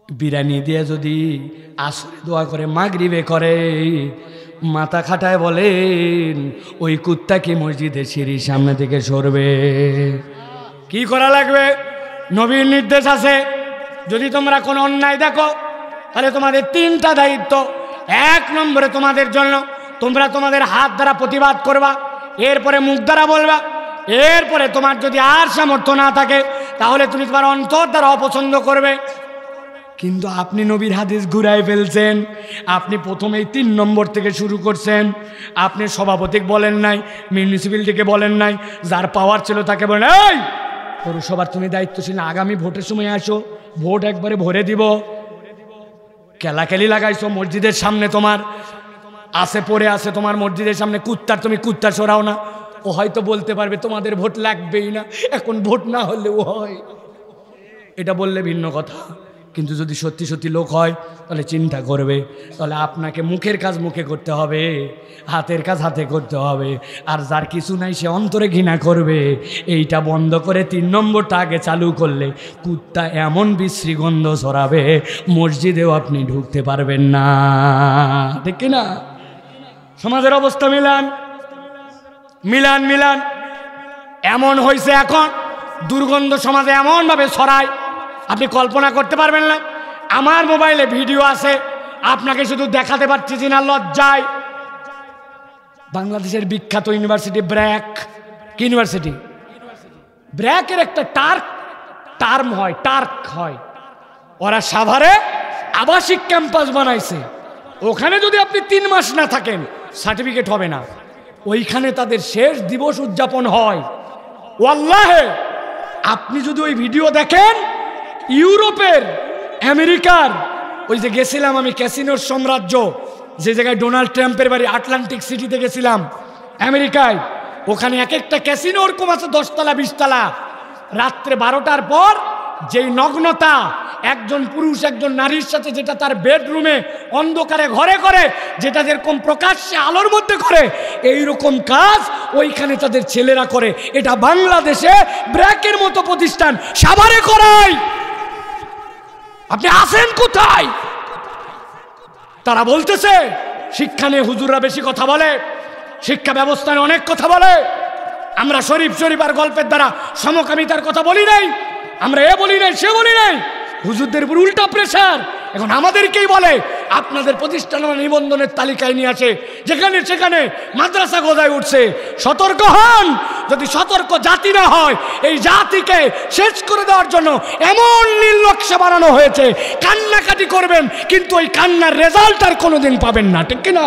বিরিয়ানি দিয়ে যদি আসরে দোয়া করে মাগরিবে করে, মাথা খাটায় বলেন ওই কুত্তা কি মসজিদের সিঁড়ির সামনে থেকে সরবে? কি করা লাগবে? নবীর নির্দেশ আছে, যদি তোমরা কোনো অন্যায় দেখো তাহলে তোমাদের 3টা দায়িত্ব। 1 নম্বরে তোমাদের জন্য তোমরা তোমাদের হাত দ্বারা প্রতিবাদ করবা, এরপরে মুখ দ্বারা বলবা, এরপরে তোমার যদি আর সামর্থ্য না থাকে তাহলে তুমি তোমার অন্তর দ্বারা অপছন্দ করবে। কিন্তু আপনি নবীর হাদিস ঘুরাই ফেলছেন। আপনি প্রথমেই 3 নম্বর থেকে শুরু করছেন। আপনি সভাপতিকে বলেন নাই, মিউনিসিপ্যালিটিকে বলেন নাই, যার পাওয়ার ছিল তাকে বলেন এই পৌরসভার তুমি দায়িত্বশীল, আগামী ভোটের সময় আসো, ভোট একবারে ভরে দিব। কেলাকেলি লাগাইছো মসজিদের সামনে, তোমার আছে পড়ে আছে তোমার মসজিদের সামনে কুত্তার, তুমি কুত্তা সরাও না। ও হয়তো বলতে পারবে তোমাদের ভোট লাগবেই না, এখন ভোট না হলেও হয়, এটা বললে ভিন্ন কথা। কিন্তু যদি সত্যি সত্যি লোক হয় তাহলে চিন্তা করবে, তাহলে আপনাকে মুখের কাজ মুখে করতে হবে, হাতের কাজ হাতে করতে হবে। আর যার কিছু নাই সে অন্তরে ঘৃণা করবে। এইটা বন্ধ করে 3 নম্বরটা আগে চালু করলে কুত্তা এমন বিশ্রী গন্ধ ছড়াবে মসজিদেও আপনি ঢুকতে পারবেন না, ঠিক না? সমাজের অবস্থা মিলান মিলান মিলান এমন হয়েছে, এখন দুর্গন্ধ সমাজে এমনভাবে ছড়ায় আপনি কল্পনা করতে পারবেন না। আমার মোবাইলে ভিডিও আছে, আপনাকে শুধু দেখাতে পারছি না লজ্জায়। বাংলাদেশের বিখ্যাত ইউনিভার্সিটি ব্র্যাক, কি ইউনিভার্সিটি? ব্র্যাকের একটা টার্ম হয়, ওরা সাভারে আবাসিক ক্যাম্পাস বানাইছে। ওখানে যদি আপনি 3 মাস না থাকেন সার্টিফিকেট হবে না। ওইখানে তাদের শেষ দিবস উদযাপন হয়। ওয়াল্লাহে আপনি যদি ওই ভিডিও দেখেন, ইউরোপের, আমেরিকার, ওই যে গেছিলাম আমি ক্যাসিনোর সাম্রাজ্য, যে জায়গায় ডোনাল্ড ট্রাম্পের বাড়ি, আটলান্টিক সিটিতে গেছিলাম আমেরিকায়। ওখানে এক একটা ক্যাসিনো ওরকম আছে 10 তলা 20 তলা। রাত্রে 12টার পর যেই নগ্নতা একজন পুরুষ একজন নারীর সাথে, যেটা তার বেডরুমে অন্ধকারে ঘরে করে, যেটা যেরকম প্রকাশ্যে আলোর মধ্যে করে, এইরকম কাজ ওইখানে তাদের ছেলেরা করে। এটা বাংলাদেশে ব্র্যাকের মতো প্রতিষ্ঠান সাভারে করায়। আপনি আছেন কোথায়? তারা বলতেছে শিক্ষা নিয়ে হুজুররা বেশি কথা বলে, শিক্ষা ব্যবস্থা নিয়ে অনেক কথা বলে। আমরা শরীফ আর গল্পের দ্বারা সমকামিতার কথা বলি নাই, আমরা এ বলি নাই সে বলি নাই। হুজুরদের উপর উল্টা প্রেসার। এখন আমাদেরকেই বলে আপনাদের প্রতিষ্ঠান নিবন্ধনের তালিকায় নিয়ে আসে, যেখানে সেখানে মাদ্রাসা গজায় উঠছে। সতর্ক হন, যদি সতর্ক জাতি না হয়, এই জাতিকে শেষ করে দেওয়ার জন্য এমন নীল নকশা বানানো হয়েছে, কান্নাকাটি করবেন কিন্তু ওই কান্নার রেজাল্ট আর কোনোদিন পাবেন না, ঠিক কিনা?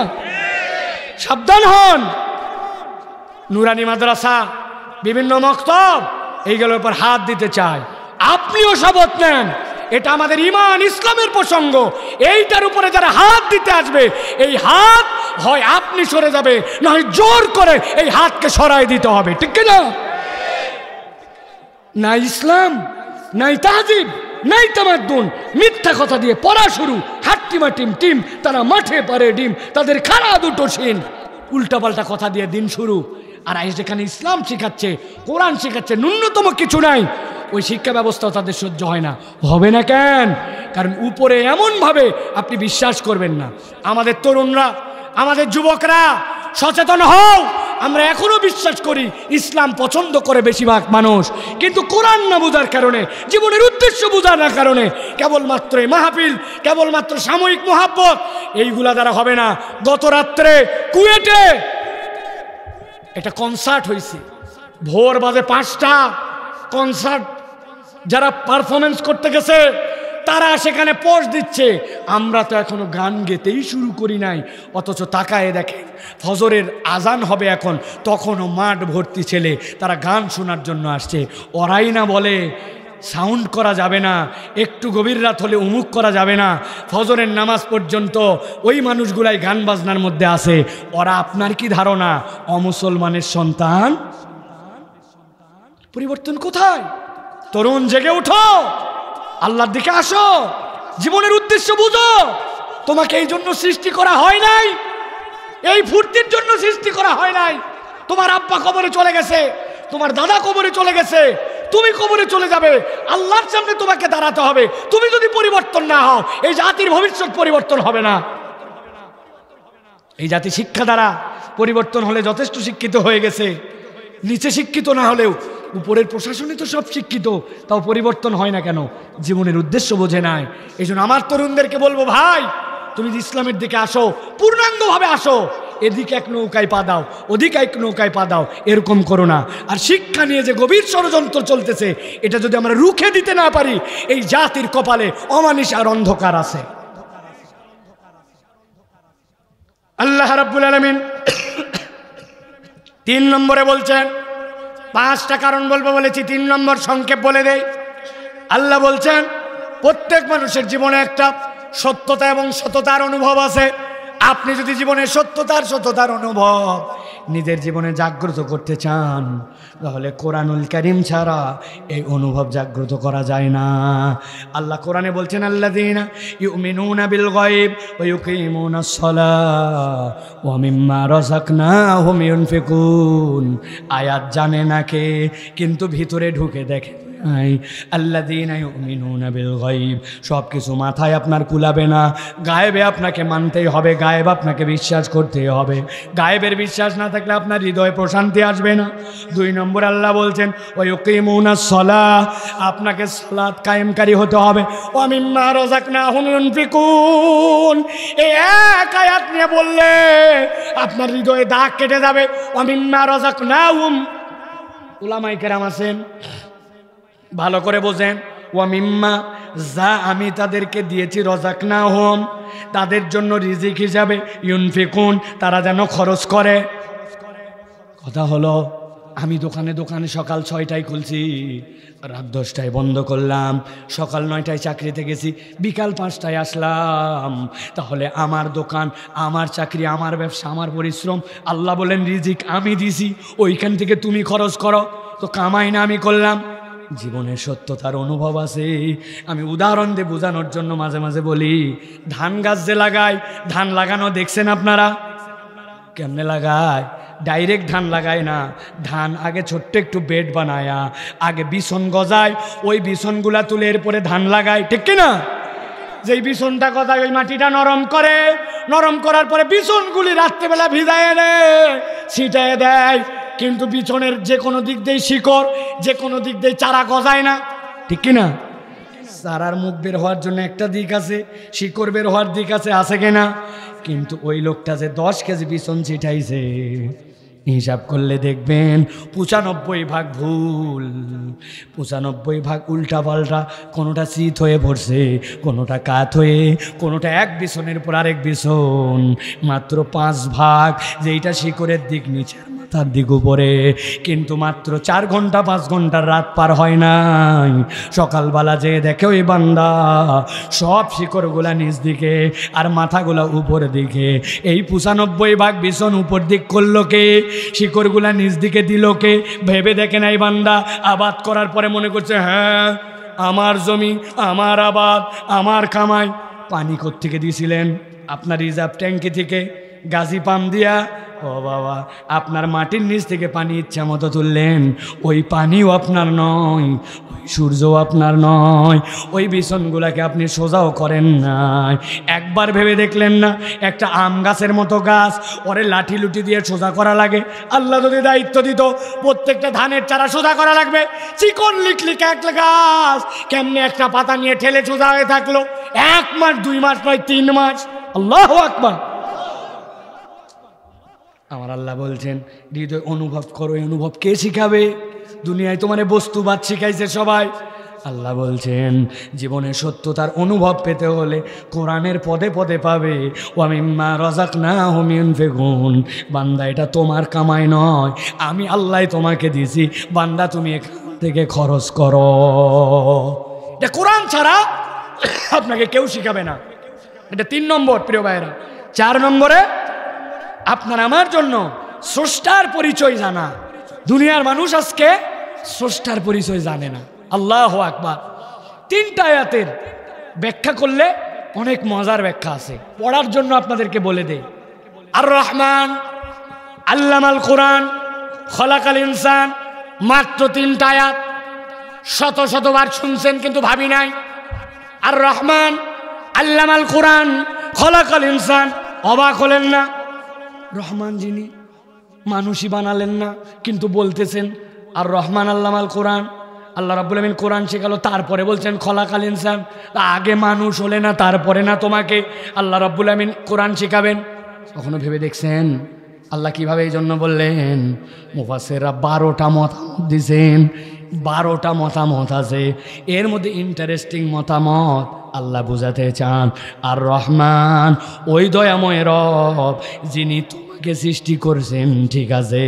সাবধান হন। নুরানি মাদ্রাসা, বিভিন্ন মক্তব, এইগুলোর উপর হাত দিতে চায়। আপনিও শপথ নেন, এটা আমাদের ইমান ইসলামের প্রসঙ্গ। এইটার উপরে যারা হাত দিতে আসবে, এই হাত হয় আপনি সরে যাবে, নয় জোর করে এই হাতকে সরাই দিতে হবে, ঠিক না? না ইসলাম, নাই তাহজিব, নাই তামাদ্দুন, মিথ্যা কথা দিয়ে পড়া শুরু। হাট্টিমা টিম, তারা মাঠে পারে ডিম, তাদের খাড়া দুটো শিন। উল্টাপাল্টা কথা দিয়ে দিন শুরু। আর যেখানে ইসলাম শিখাচ্ছে, কোরআন শিখাচ্ছে, ন্যূনতম কিছু নাই, ওই শিক্ষা ব্যবস্থাও তাদের সহ্য হয় না। হবে না কেন? কারণ উপরে এমনভাবে আপনি বিশ্বাস করবেন না। আমাদের তরুণরা, আমাদের যুবকরা সচেতন হও। আমরা এখনো বিশ্বাস করি ইসলাম পছন্দ করে বেশিরভাগ মানুষ, কিন্তু কোরআন না বোঝার কারণে, জীবনের উদ্দেশ্য বোঝার না কারণে কেবলমাত্র মাহফিল, কেবলমাত্র সাময়িক মোহাব্বত, এইগুলা দ্বারা হবে না। গত রাত্রে কুয়েটে একটা কনসার্ট হয়েছে, ভোর বাজে 5টা। কনসার্ট যারা পারফরমেন্স করতে গেছে তারা সেখানে পোস্ট দিচ্ছে, আমরা তো এখনো গান গেতেই শুরু করি নাই। অথচ তাকায় দেখেন ফজরের আজান হবে এখন, তখনও মাঠ ভর্তি ছেলে, তারা গান শোনার জন্য আসছে। ওরাই না বলে সাউন্ড করা যাবে না, একটু গভীর রাত হলে উমুক করা যাবে না, ফজরের নামাজ পর্যন্ত ওই মানুষগুলাই গান বাজনার মধ্যে আছে। ওরা আপনার কি ধারণা অমুসলমানের সন্তান? পরিবর্তন কোথায়? তরুণ জেগে উঠো, আল্লাহর দিকে আসো, জীবনের উদ্দেশ্য বুঝো। তোমাকে এই জন্য সৃষ্টি করা হয় নাই, এই ফুর্তির জন্য সৃষ্টি করা হয় নাই। তোমার আব্বা কবরে চলে গেছে, তোমার দাদা কবরে চলে গেছে, তুমি কবরে চলে যাবে, আল্লাহর সামনে তোমাকে দাঁড়াতে হবে। তুমি যদি পরিবর্তন না হও, এই জাতির ভবিষ্যৎ পরিবর্তন হবে না। এই জাতি শিক্ষা দ্বারা পরিবর্তন হলে যথেষ্ট শিক্ষিত হয়ে গেছে, নিচে শিক্ষিত না হলেও উপরের প্রশাসনে তো সব শিক্ষিত, তাও পরিবর্তন হয় না কেন? জীবনের উদ্দেশ্য বোঝে নাই। এই জন্য আমার তরুণদেরকে বলবো, ভাই তুমি ইসলামের দিকে আসো, পূর্ণাঙ্গভাবে আসো। এদিকে এক নৌকায় পা দাও, ওদিকে এক নৌকায় পা দাও, এরকম করো না। আর শিক্ষা নিয়ে যে গভীর ষড়যন্ত্র চলতেছে, এটা যদি আমরা রুখে দিতে না পারি, এই জাতির কপালে অমানিশ আর অন্ধকার আছে। আল্লাহ রাব্বুল আলামিন 3 নম্বরে বলছেন, 5টা কারণ বলবো বলেছি, 3 নম্বর সংক্ষেপ বলে দেই। আল্লাহ বলছেন প্রত্যেক মানুষের জীবনে একটা সত্যতা এবং সততার অনুভব আছে। আপনি যদি জীবনে সত্যতার অনুভব নিজের জীবনে জাগ্রত করতে চান, তাহলে কোরআনুল কারীম ছাড়া এই অনুভব জাগ্রত করা যায় না। আল্লাহ কোরআনে বলছেন, আল্লাযীনা ইউমিনুনা বিল গায়ব ওয়া ইউকিমুনাস সালাহ ওয়া মিম্মা রাযাকনাহুম ইউনফিকুন। আয়াত জানে না কে, কিন্তু ভিতরে ঢুকে দেখে। আল্লাযীনা ইউমিনুনা বিল গায়ব, সব কিছু মাথায় আপনার কুলাবে না, গায়েবে আপনাকে মানতেই হবে, গায়েব আপনাকে বিশ্বাস করতেই হবে। গায়েবের বিশ্বাস না থাকলে আপনার হৃদয়ে প্রশান্তি আসবে না। 2 নম্বর আল্লাহ বলছেন ওয়া ইউকিমুনাস সালাহ, আপনাকে সালাত কায়েমকারী হতে হবে। ওয়া মিম্মা রাযাকনাহুম ইউনফিকুন, এই এক আয়াত নিয়ে বললে আপনার হৃদয়ে দাগ কেটে যাবে। ওয়া মিম্মা রাযাকনাহুম, উলামায়ে কেরাম আছেন, ভালো করে বোঝেন। ওয়া মিম্মা, যা আমি তাদেরকে দিয়েছি, রাযাকনাহুম, তাদের জন্য রিজিক হিসাবে, ইউনফিকুন, তারা যেন খরচ করে। কথা হলো আমি দোকানে সকাল 6টায় খুলছি, রাত 10টায় বন্ধ করলাম, সকাল 9টায় চাকরিতে গেছি, বিকাল 5টায় আসলাম। তাহলে আমার দোকান, আমার চাকরি, আমার ব্যবসা, আমার পরিশ্রম, আল্লাহ বলেন রিজিক আমি দিছি, ওইখান থেকে তুমি খরচ করো, তো কামাই না আমি করলাম। জীবনের সত্যতার অনুভব আছে। আমি উদাহরণ দিয়ে বোঝানোর জন্য মাঝে মাঝে বলি, ধান গাছ যে লাগায়, ধান লাগানো দেখছেন আপনারা? কেমনে লাগায়? ডাইরেক্ট ধান লাগায় না, ধান আগে ছোট্ট একটু বেড বানায়া আগে বিছন গজায়, ওই বিছনগুলা তুলে এরপরে ধান লাগায়, ঠিক কিনা? যেই বিছনটা গজায় ওই মাটিটা নরম করে, নরম করার পরে বিছনগুলি রাত্রেবেলা ভিজায় এনে ছিটায় দেয়। কিন্তু বিছনের যে কোনো দিক দিয়ে শিকড়, যে কোনো দিক দিয়ে চারা গজায় না, ঠিক কিনা? চারার মুখ বের হওয়ার জন্য একটা দিক আছে, শিকড় বের হওয়ার দিক আছে কিনা? কিন্তু ওই লোকটা যে 10 কেজি বিছন ছিটাইছে, হিসাব করলে দেখবেন 95 ভাগ ভুল, 95 ভাগ উল্টা পাল্টা, কোনোটা চিত হয়ে পড়ছে, কোনোটা কাত হয়ে, কোনোটা এক বিছনের পর আরেক বিছন। মাত্র 5 ভাগ যেইটা শিকড়ের দিক নিচের মাথার দিক উপরে, কিন্তু মাত্র 4 ঘন্টা 5 ঘন্টার রাত পার হয় নাই, সকালবেলা যে দেখে ওই বান্দা সব শিকড়গুলা নিচ দিকে আর মাথাগুলা উপর দিকে। এই 95 ভাগ বিছন উপর দিক করলো কে? শিকড়গুলা নিচ দিকে দিল কে? ভেবে দেখে নাই বান্দা আবাদ করার পরে মনে করছে হ্যাঁ আমার জমি, আমার আবাদ, আমার কামাই। পানি কোত্থেকে দিয়েছিলেন? আপনার রিজার্ভ ট্যাঙ্কি থেকে, গাজী পাম্প দিয়া। ও বাবা, আপনার মাটির নিচ থেকে পানি ইচ্ছা মতো তুললেন, ওই পানিও আপনার নয়, ওই সূর্যও আপনার নয়, ওই বিছনগুলাকে আপনি সোজাও করেন নাই। একবার ভেবে দেখলেন না একটা আম গাছের মতো গাছ, ওরে লাঠি লুটি দিয়ে সোজা করা লাগে? আল্লাহ যদি দায়িত্ব দিত প্রত্যেকটা ধানের চারা সোজা করা লাগবে, চিকন লিকলিক এক গাছ কেমনে একটা পাতা নিয়ে ঠেলে সোজা হয়ে থাকলো? 1 মাস 2 মাস নয় 3 মাস। আল্লাহু আকবার। আমার আল্লাহ বলছেন হৃদয় অনুভব করো। এই অনুভব কে শিখাবে? দুনিয়ায় তোমারে বস্তুবাদ শিখাইছে সবাই। আল্লাহ বলছেন জীবনের সত্যতার অনুভব পেতে হলে কোরআনের পদে পদে পাবে। ওয়া মিম্মা রাযাকনাহুম ইউনফিকুন। বান্দা এটা তোমার কামাই নয়, আমি আল্লাহ তোমাকে দিছি, বান্দা তুমি এখান থেকে খরচ করো। এটা কোরআন ছাড়া আপনাকে কেউ শিখাবে না। এটা 3 নম্বর প্রিয় ভাইরা। 4 নম্বরে আপনার আমার জন্য স্রষ্টার পরিচয় জানা। দুনিয়ার মানুষ আজকে স্রষ্টার পরিচয় জানে না। আল্লাহু আকবার। 3টা আয়াতের ব্যাখ্যা করলে অনেক মজার ব্যাখ্যা আছে, পড়ার জন্য আপনাদেরকে বলে দেই। আর রহমান আল্লামাল কোরআন খলাকাল ইনসান, মাত্র 3টা আয়াত, শত শতবার শুনছেন কিন্তু ভাবি নাই। আর রহমান আল্লামাল কোরআন খলাকাল ইনসান, অবাক হলেন না? রহমান যিনি মানুষই বানালেন না, কিন্তু বলতেছেন আর রহমান আল্লামাল কোরআন। আল্লাহ রাব্বুল আমিন কোরআন শেখালো, তারপরে বলছেন খলাকাল ইনসান। আগে মানুষ হলে না, তারপরে না তোমাকে আল্লাহ রাব্বুল আমিন কোরআন শেখাবেন? কখনো ভেবে দেখছেন আল্লাহ কিভাবে এই জন্য বললেন? মুফাসসিররা 12টা মতামত দিয়েছেন। 12টা মতামত আছে, এর মধ্যে ইন্টারেস্টিং মতামত আল্লাহ বুঝাতে চান আর রহমান ওই দয়াময় রব যিনি তোমাকে সৃষ্টি করছেন, ঠিক আছে,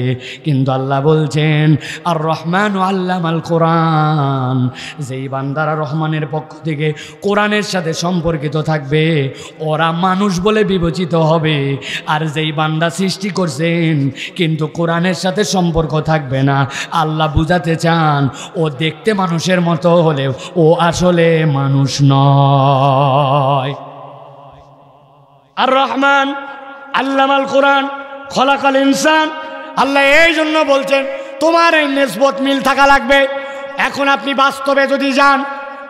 কিন্তু আল্লাহ বলছেন আর রহমান আল্লামাল কোরআন। যেই বান্দারা রহমানের পক্ষ থেকে কোরআনের সাথে সম্পর্কিত থাকবে ওরা মানুষ বলে বিবেচিত হবে। আর যেই বান্দা সৃষ্টি করছেন কিন্তু কোরআনের সাথে সম্পর্ক থাকবে না, আল্লাহ বুঝাতে চান ও দেখতে মানুষের মতো হলেও ও আসলে মানুষ নয়। আর রহমান আল্লামাল কোরআন খলাকাল ইনসান। আল্লাহ এই জন্য বলছেন তোমার এই নিসবত মিল থাকা লাগবে। এখন আপনি বাস্তবে যদি যান,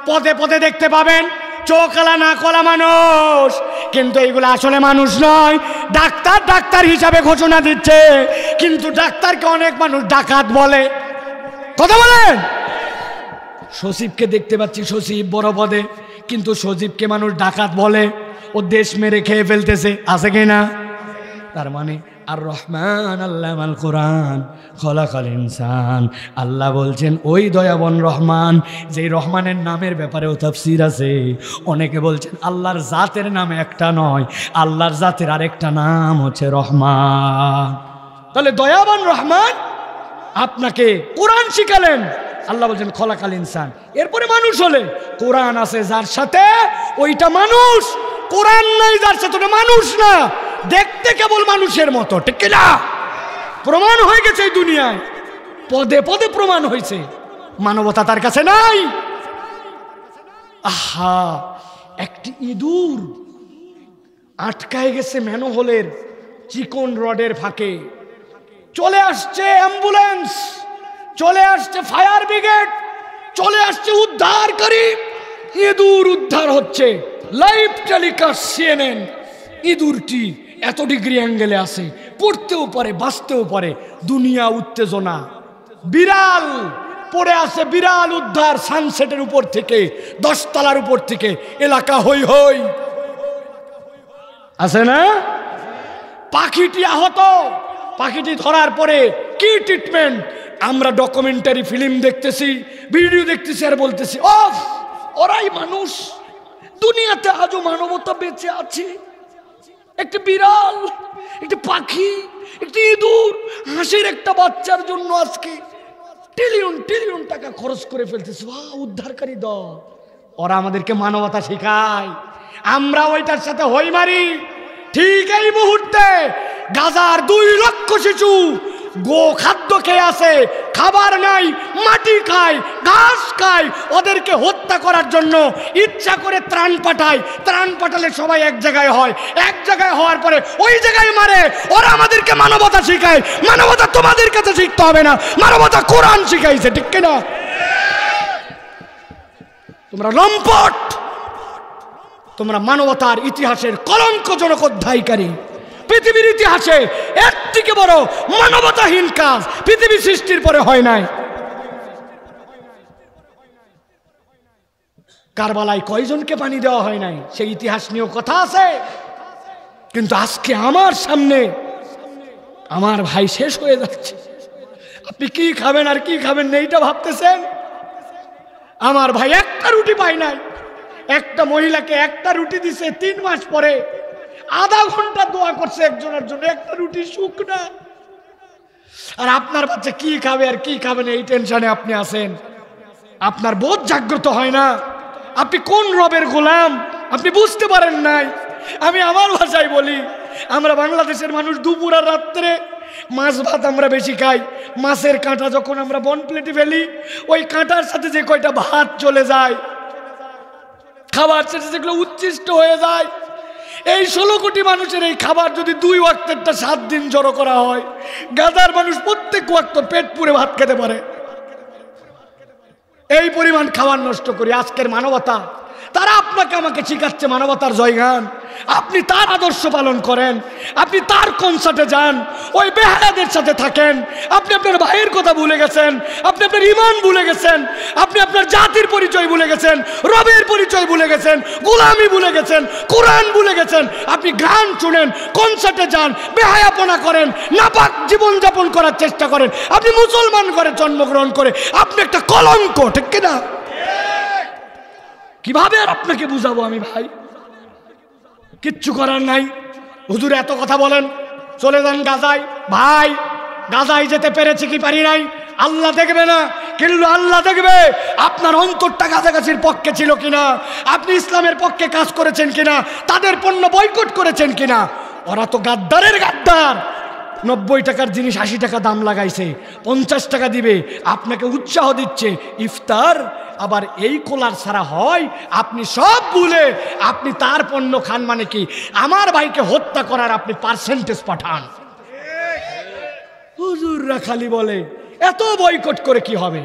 পদে পদে দেখতে পাবেন চোখলা না কলা মানুষ, কিন্তু এইগুলো আসলে মানুষ নয়। ডাক্তার ডাক্তার হিসাবে ঘোষণা দিচ্ছে, কিন্তু ডাক্তারকে অনেক মানুষ ডাকাত বলে। কথা বলেন? সচিবকে দেখতে পাচ্ছি সচিব বড় পদে, কিন্তু সচিবকে মানুষ ডাকাত বলে। ও দেশ মেরে খেয়ে ফেলতেছে, আছে কিনা? তার মানে আর রহমান আল্লামাল কোরআন খলাকাল ইনসান। আল্লাহ বলছেন ওই দয়াবান রহমান, যেই রহমানের নামের ব্যাপারেও তাফসীর আছে। অনেকে বলছেন আল্লাহর জাতের নাম একটা নয়, আল্লাহর জাতের আরেকটা নাম হচ্ছে রহমান। তাহলে দয়াবান রহমান আপনাকে কোরআন শিখালেন, আল্লাহ বলছেন খলাকাল ইনসান। এরপরে মানুষ হলে কোরআন আছে যার সাথে ওইটা মানুষ, কোরআন নাই যার সাথে ওটা মানুষ না, দেখতে কেবল মানুষের মতো, ঠিক না? প্রমাণ হয়ে গেছে এই দুনিয়ায়, পদে পদে প্রমাণ হয়েছে, মানবতা তার কাছে নাই। আহা, একটি ইঁদুর আটকায় গেছে ম্যানহোলের চিকন রডের ফাঁকে, চলে আসছে অ্যাম্বুলেন্স, চলে আসছে ফায়ার ব্রিগেড, চলে আসছে উদ্ধারকারী, ইঁদুর উদ্ধার হচ্ছে। Live telecast CNN. ইঁদুরটি এত ডিগ্রি অ্যাঙ্গেলে আছে, পড়তেও পারে বাঁচতেও পারে, দুনিয়া উত্তেজনা। বিড়াল পড়ে আছে, বিড়াল উদ্ধার সানসেটের উপর থেকে, 10 তলার উপর থেকে, এলাকা হই হই আছে না? পাখিটি আহত, পাখিটি ধরার পরে কি ট্রিটমেন্ট? আমরা ডকুমেন্টারি ফিল্ম দেখতেছি, ভিডিও দেখতেছি, আর বলতেছি অফ, ওরাই মানুষ, দুনিয়াতে আজও মানবতা বেঁচে আছে। একটি বিড়াল, একটি পাখি, একটি ইঁদুর, হাঁসের একটা বাচ্চার জন্য আজকে ট্রিলিয়ন ট্রিলিয়ন টাকা খরচ করে ফেলতেছে। উদ্ধারকারী দল, ওরা আমাদেরকে মানবতা শেখায়, আমরা ওইটার সাথে হই মারি। ঠিক এই মুহূর্তে গাজার 2 লক্ষ শিশু গো খাদ্য খেয়ে আছে, খাবার নাই, মাটি খায়, ঘাস খায়, ওদেরকে হত্যা করার জন্য ইচ্ছা করে ত্রাণ পাঠায়। ত্রাণ পাঠালে সবাই এক জায়গায় হয়, এক জায়গায় হওয়ার পরে ওই জায়গায় মারে। ওরা আমাদেরকে মানবতা শিখায়। মানবতা তোমাদের কাছে শিখতে হবে না, মানবতা কোরআন শিখাইছে, ঠিক কিনা? তোমরা লম্পট, তোমরা মানবতার ইতিহাসের কলঙ্কজনক অধ্যায়কারী। পৃথিবীর ইতিহাসে এর থেকে বড় মানবতাহীন কাজ পৃথিবী সৃষ্টির পরে হয় নাই। কারবালায় কয়জনকে পানি দেওয়া হয় নাই, সেই ইতিহাস নিয়েও কথা আছে। কিন্তু আজকে আমার সামনে আমার ভাই শেষ হয়ে যাচ্ছে, আপনি কি খাবেন আর কি খাবেন না এইটা ভাবতেছেন। আমার ভাই একটা রুটি পায় নাই, একটা মহিলাকে একটা রুটি দিছে 3 মাস পরে, আধা ঘন্টা দোয়া করছে একজনের জন্য, একটা রুটি শুকনা। আর আপনার বাচ্চা কি খাবে আর কি খাবে না এই টেনশনে আপনি আছেন। আপনার বোধ জাগ্রত হয় না, আপনি কোন রবের গোলাম আপনি বুঝতে পারেন নাই। আমি আমার ভাষায় বলি, আমরা বাংলাদেশের মানুষ দুপুর আর রাত্রে মাছ ভাত আমরা বেশি খাই। মাছের কাঁটা যখন আমরা বন প্লেটে ফেলি, ওই কাঁটার সাথে যে কয়টা ভাত চলে যায়, খাবার শেষে যেগুলো উচ্ছিষ্ট হয়ে যায়, এই 16 কোটি মানুষের এই খাবার যদি 2 ওয়াক্তেরটা 7 দিন জড়ো করা হয়, গাজার মানুষ প্রত্যেক ওয়াক্ত পেট পুরে ভাত খেতে পারে। এই পরিমাণ খাবার নষ্ট করি। আজকের মানবতা, তারা আপনাকে আমাকে শিখাচ্ছে মানবতার জয়গান। আপনি তার আদর্শ পালন করেন, আপনি তার কনসার্টে যান, ওই বেহায়াদের সাথে থাকেন। আপনি আপনার ভাইয়ের কথা ভুলে গেছেন, আপনি আপনার ইমান ভুলে গেছেন, আপনি আপনার জাতির পরিচয় ভুলে গেছেন, রবের পরিচয় ভুলে গেছেন, গোলামি ভুলে গেছেন, কোরআন ভুলে গেছেন। আপনি গান শুনেন, কনসার্টে যান, বেহায়াপনা করেন, নাপাক জীবনযাপন করার চেষ্টা করেন। আপনি মুসলমান ঘরে জন্মগ্রহণ করে আপনি একটা কলঙ্ক, ঠিক কিনা? কিভাবে আর আপনাকে বুঝাবো আমি ভাই? কিচ্ছু করার নাই। হুজুর এত কথা বলেন, চলে যান গাজায়। ভাই, গাজায় যেতে পেরেছি কি পারি নাই, আল্লাহ দেখবে না, কিন্তু আল্লাহ দেখবে আপনার অন্তরটা কাছাকাছির পক্ষে ছিল কিনা, আপনি ইসলামের পক্ষে কাজ করেছেন কিনা, তাদের পণ্য বয়কট করেছেন কিনা। ওরা তো গাদ্দারের গাদ্দার। 90 টাকার জিনিস 80 টাকা দাম লাগাইছে, 50 টাকা দিবে, আপনাকে উৎসাহ দিচ্ছে ইফতার। আবার এই কোলার ছাড়া হয়, আপনি সব ভুলে আপনি তার পণ্য খান। মানে কি, আমার ভাইকে হত্যা করার আপনি পার্সেন্টেজ পাঠান। হুজুররা খালি বলে এত বয়কট করে কি হবে।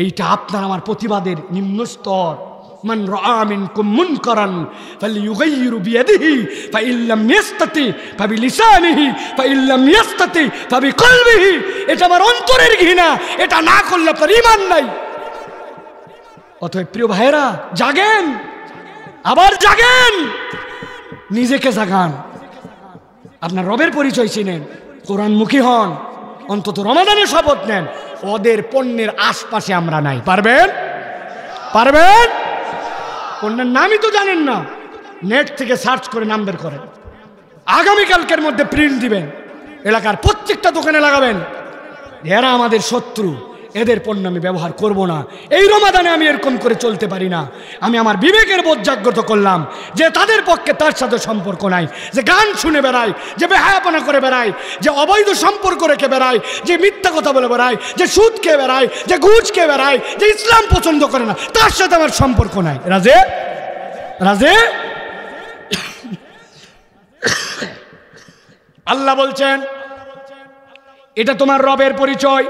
এইটা আপনার আমার প্রতিবাদের নিম্ন স্তর। মান রাআ মিনকুম মুনকারান ফালইয়ুগাইয়িরু বিয়াদিহি ফাইন লাম ইয়াস্তাতি ফাবিলিসানিহি ফাইন লাম ইয়াস্তাতি ফাবিকলবিহি। এটা আমার অন্তরের ঘৃণা, এটা না করলে আপনার ঈমান নাই। অতএব প্রিয় ভাইয়েরা, জাগেন, আবার জাগেন, নিজেকে জাগান, আপনার রবের পরিচয় চিনেন, কোরআনমুখী হন, অন্তত রমাদানের শপথ নেন। ওদের পণ্যের আশপাশে আমরা নাই। পারবেন? পারবেন? পণ্যের নামই তো জানেন না, নেট থেকে সার্চ করে নাম বের করেন। আগামীকালকের মধ্যে প্রিন্ট দিবেন, এলাকার প্রত্যেকটা দোকানে লাগাবেন। এরা আমাদের শত্রু, এদের পণ্য আমি ব্যবহার করব না। এই রমাদানে আমি এরকম করে চলতে পারি না। আমি আমার বিবেকের বোধ জাগ্রত করলাম যে তাদের পক্ষে তার সাথে সম্পর্ক নাই, যে গান শুনে বেড়ায়, যে বেহায়াপনা করে বেড়ায়, যে অবৈধ সম্পর্ক রেখে বেড়ায়, যে মিথ্যা কথা বলে বেড়ায়, যে সুদ খেয়ে বেড়ায়, যে ঘুষ খেয়ে বেড়ায়, যে ইসলাম পছন্দ করে না, তার সাথে আমার সম্পর্ক নাই। রাজে রাজে আল্লাহ বলছেন এটা তোমার রবের পরিচয়।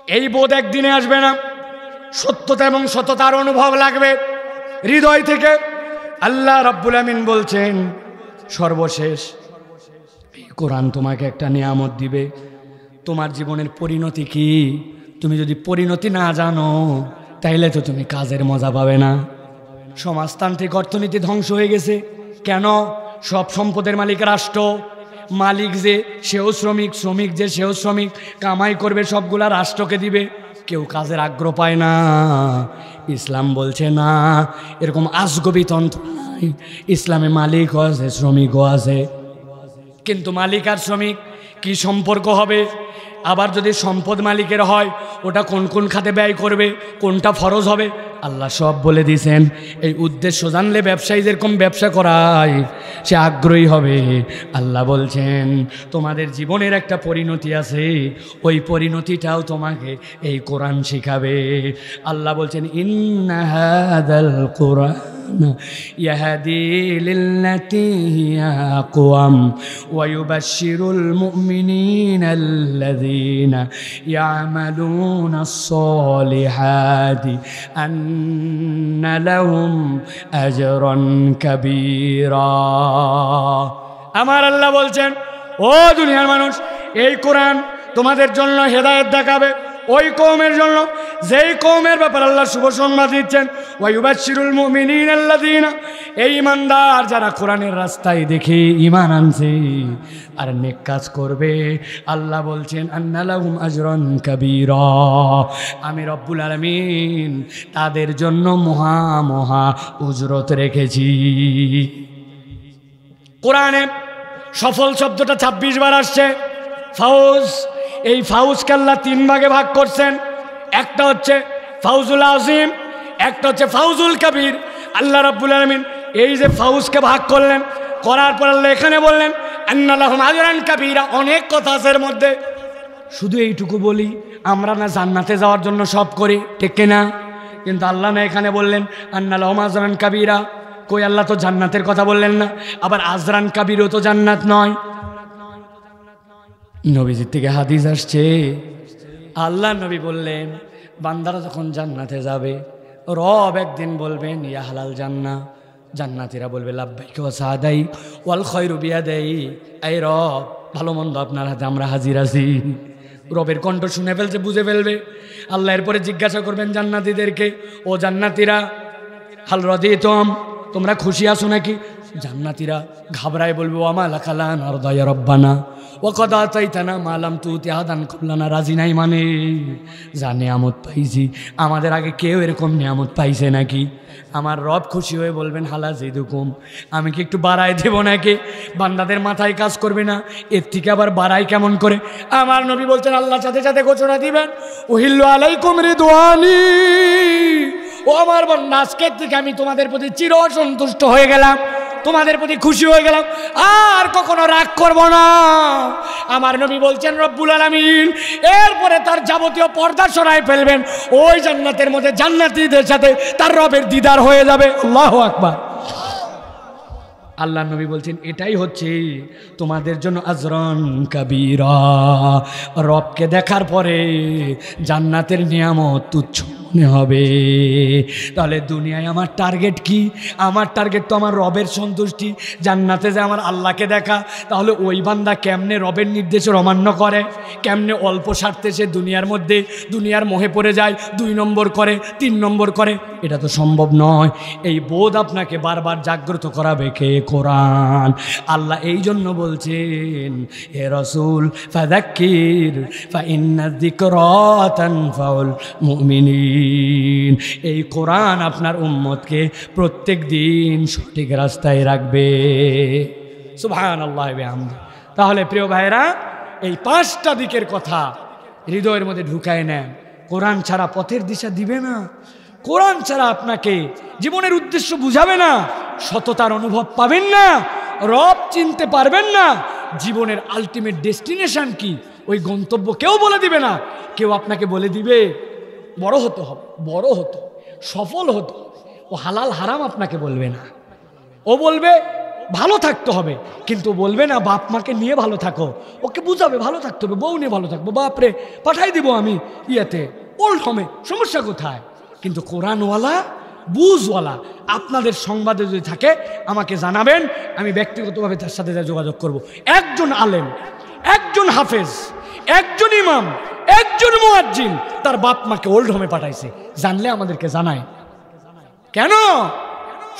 এই বোধ একদিনে আসবে না, সত্যতা এবং সততার অনুভব লাগবে হৃদয় থেকে। আল্লাহ রাব্বুল আমিন বলছেন সর্বশেষ এই কোরআন তোমাকে একটা নিয়ামত দিবে। তোমার জীবনের পরিণতি কি? তুমি যদি পরিণতি না জানো তাইলে তো তুমি কাজের মজা পাবে না। সমাজতান্ত্রিক অর্থনীতি ধ্বংস হয়ে গেছে কেন? সব সম্পদের মালিক রাষ্ট্র, মালিক যে সেও শ্রমিক, শ্রমিক যে সেও শ্রমিক, কামাই করবে সবগুলা রাষ্ট্রকে দিবে, কেউ কাজের আগ্রহ পায় না। ইসলাম বলছে না, এরকম আজগবি তন্ত্র নাই। ইসলামে মালিকও আছে শ্রমিকও আছে, কিন্তু মালিক আর শ্রমিক কি সম্পর্ক হবে? আবার যদি সম্পদ মালিকের হয় ওটা কোন কোন খাতে ব্যয় করবে, কোনটা ফরজ হবে, আল্লাহ সব বলে দিয়েছেন। এই উদ্দেশ্য জানলে ব্যবসায়ী যেরকম ব্যবসা করায় সে আগ্রহী হবে। আল্লাহ বলছেন তোমাদের জীবনের একটা পরিণতি আছে, ওই পরিণতিটাও তোমাকে এই কোরআন শিখাবে। আল্লাহ বলছেন ইন্না হাযাল কুরআন ইয়াহদি লিল্লাতী হিয়া আকওয়াম ওয়া ইউবাশশিরুল মুমিনিনাল্লাযীনা ইয়ামালুনাস সালিহাতি আন্না লাহুম আজরান কাবীরা। আমার আল্লাহ বলছেন ও দুনিয়ার মানুষ, এই কোরআন তোমাদের জন্য হেদায়েত দেখাবে ওই কওমের জন্য যেই কওমের ব্যাপারে আল্লাহ শুভ সংবাদ দিচ্ছেন। ওয়া ইউবাশশিরুল মুমিনিনাল্লাযীনা, এই ঈমানদার যারা কোরআনের রাস্তায় দেখে ঈমান আনছে আর নেক কাজ করবে, আল্লাহ বলছেন আন্না লাহুম আজরান কাবীরা, আমি রব্বুল আলামিন তাদের জন্য মহা মহা উজরত রেখেছি। কোরআনে সফল শব্দটা 26 বার আসছে। ফাউজ, এই ফাউজকে আল্লাহ 3 ভাগে ভাগ করছেন। একটা হচ্ছে ফাউজুল আজিম, একটা হচ্ছে ফাউজুল কবির। আল্লাহ রাব্বুল আলামিন এই যে ফাউজকে ভাগ করলেন, করার পর আল্লাহ এখানে বললেন আন্না লাহুম আজরান কাবীরা। অনেক কথা আছে এর মধ্যে, শুধু এইটুকু বলি, আমরা না জান্নাতে যাওয়ার জন্য সব করি, ঠিক কিনা? কিন্তু আল্লাহ না এখানে বললেন আন্না লাহুম আজরান কাবীরা। কই আল্লাহ তো জান্নাতের কথা বললেন না, আবার আজরান কাবীরও তো জান্নাত নয়। নবীজির থেকে হাদিস আসছে, আল্লাহ নবী বললেন বান্দারা যখন জান্নাতে যাবে রব একদিন বলবেন ইয়া হালাল জান্নাহ, জান্নাতীরা বলবে লাব্বাইক ওয়া সাদাই ওয়াল খায়রু বিয়াদাই, এই রব ভালো মন্দ আপনার হাতে, আমরা হাজির আছি। রবের কণ্ঠ শুনে ফেলছে, বুঝে ফেলবে। আল্লাহ এরপরে জিজ্ঞাসা করবেন জান্নাতীদেরকে, ও জান্নাতীরা হাল রাদিতুম, তোমরা খুশি আছো নাকি? জান্নাতীরা ঘাবড়ায় বলবে ওয়ামা লাকালা নারদা ইয়া রব্বানা ওয়া কদ আতাইতানা মা লাম তুতি আহাদান কাবলানা। রাজি নাই মানে যা নিয়ামত পাইছি, আমাদের আগে কেউ এরকম নিয়ামত পাইছে নাকি? আমার রব খুশি হয়ে বলবেন হালা জিদুকুম, আমি কি একটু বাড়াই দেব নাকি? বান্দাদের মাথায় কাজ করবে না, এর থেকে আবার বাড়াই কেমন করে? আমার নবী বলছেন আল্লাহ সাথে সাথে ঘোষণা দিবেন উহিল্লু আলাইকুম রিদওয়ানি, ও আমার বান্দা আজকের থেকে আমি তোমাদের প্রতি চির সন্তুষ্ট হয়ে গেলাম, তোমাদের প্রতি খুশি হয়ে গেলাম, আর কখনো রাগ করব না। আমার নবী বলছেন রব্বুল আলামিন এরপরে তার যাবতীয় পর্দা সরাই ফেলবেন, ওই জান্নাতের মধ্যে জান্নাতীদের সাথে তার রবের দিদার হয়ে যাবে। আল্লাহু আকবার। আল্লাহ নবী বলছেন এটাই হচ্ছে তোমাদের জন্য আজরান কাবীরা। রবকে দেখার পরে জান্নাতের নিয়ামত তুচ্ছ মনে হবে। তাহলে দুনিয়ায় আমার টার্গেট কি? আমার টার্গেট তো আমার রবের সন্তুষ্টি, জান্নাতে যে আমার আল্লাহকে দেখা। তাহলে ওই বান্দা কেমনে রবের নির্দেশের অমান্য করে, কেমনে অল্প স্বার্থে সে দুনিয়ার মধ্যে দুনিয়ার মোহে পড়ে যায়, 2 নম্বর করে 3 নম্বর করে, এটা তো সম্ভব নয়। এই বোধ আপনাকে বারবার জাগ্রত করাবে কে? কোরআন। আল্লাহ এই জন্য বলছেন হে রাসূল ফাযাক্কির ফাইন্না যিকরা তানফাউল মুমিনিন, এই কোরআন আপনার উম্মতকে প্রত্যেক দিন সঠিক রাস্তায় রাখবে। সুবহানাল্লাহি ওয়া বিহামদিহি। তাহলে প্রিয় ভাইরা, এই 5টা দিকের কথা হৃদয়ের মধ্যে ঢুকায় নেন। কোরআন ছাড়া পথের দিশা দিবে না, কোরআন ছাড়া আপনাকে জীবনের উদ্দেশ্য বুঝাবে না, সততার অনুভব পাবেন না, রব চিনতে পারবেন না, জীবনের আলটিমেট ডেস্টিনেশন কি ওই গন্তব্য কেউ বলে দিবে না। কেউ আপনাকে বলে দিবে বড় হতে হবে, বড় হতে, সফল হতে, ও হালাল হারাম আপনাকে বলবে না। ও বলবে ভালো থাকতে হবে, কিন্তু বলবে না বাপ মাকে নিয়ে ভালো থাকো। ওকে বুঝাবে ভালো থাকতে হবে, বউ নিয়ে ভালো থাকবো, বাপরে পাঠাই দিব আমি ইয়েতে ওল্ড হোমে, সমস্যা কোথায়? কিন্তু কোরআনওয়ালা বুঝওয়ালা আপনাদের সংবাদে যদি থাকে আমাকে জানাবেন, আমি ব্যক্তিগতভাবে তার সাথে যোগাযোগ করব। একজন আলেম, একজন হাফেজ, একজন ইমাম, একজন মুয়াজ্জিন তার বাপ মাকে ওল্ড হোমে পাঠাইছে, জানলে আমাদেরকে জানায়। কেন?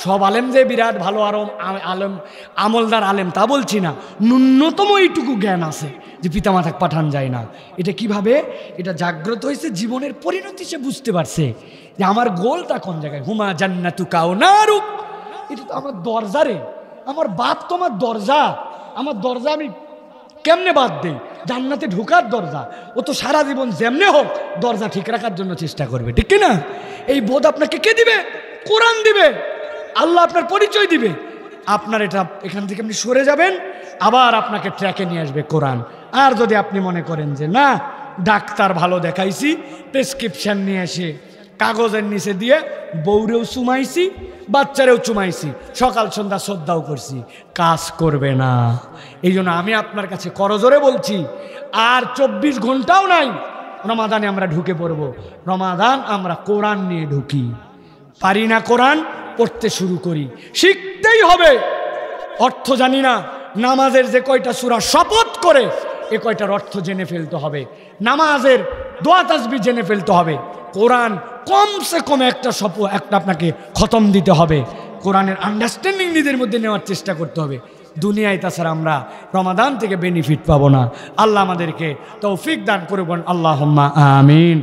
সব আলেম যে বিরাট ভালো আলেম, আমলদার আলেম তা বলছি না, ন্যূনতম এইটুকু জ্ঞান আছে যে পিতামাতাকে পাঠান যায় না। এটা কিভাবে? এটা জাগ্রত হয়েছে, জীবনের পরিণতি সে বুঝতে পারছে যে আমার গোলটা কোন জায়গায়। হুমা জান্নাতুকা ওয়া নারুক, এটা তো আমার দরজা রে, আমার বাপ তো আমার দরজা, আমার দরজা আমি কেমনে বাদ দেই? জান্নাতে ঢোকার দরজা। ও তো সারা জীবন যেমনে হোক দরজা ঠিক রাখার জন্য চেষ্টা করবে, ঠিক কিনা? এই বোধ আপনাকে কে দিবে? কোরআন দিবে, আল্লাহ আপনার পরিচয় দিবে। আপনার এটা এখান থেকে আপনি সরে যাবেন, আবার আপনাকে ট্র্যাকে নিয়ে আসবে কোরআন। আর যদি আপনি মনে করেন যে না ডাক্তার ভালো দেখাইছি, প্রেসক্রিপশন নিয়ে এসে কাগজের নিচে দিয়ে বউরেও চুমাইছি, বাচ্চারেও চুমাইছি, সকাল সন্ধ্যা শ্রদ্ধাও করছি, কাজ করবে না। এই জন্য আমি আপনার কাছে করজোরে বলছি, আর 24 ঘন্টাও নাই, রমাদানে আমরা ঢুকে পড়ব। রমাদান আমরা কোরআন নিয়ে ঢুকি, পারি না কোরআন পড়তে শুরু করি, শিখতেই হবে। অর্থ জানি না, নামাজের যে কয়টা সূরা শপথ করে এ কয়টার অর্থ জেনে ফেলতে হবে, নামাজের দোয়া তাসবিহ জেনে ফেলতে হবে, কোরআন কমসে কম একটা আপনাকে খতম দিতে হবে, কোরআনের আন্ডারস্ট্যান্ডিং নিজের মধ্যে নেওয়ার চেষ্টা করতে হবে। দুনিয়ায় তাছাড়া আমরা রমাদান থেকে বেনিফিট পাবো না। আল্লাহ আমাদেরকে তৌফিক দান করবেন, আল্লাহুম্মা আমিন।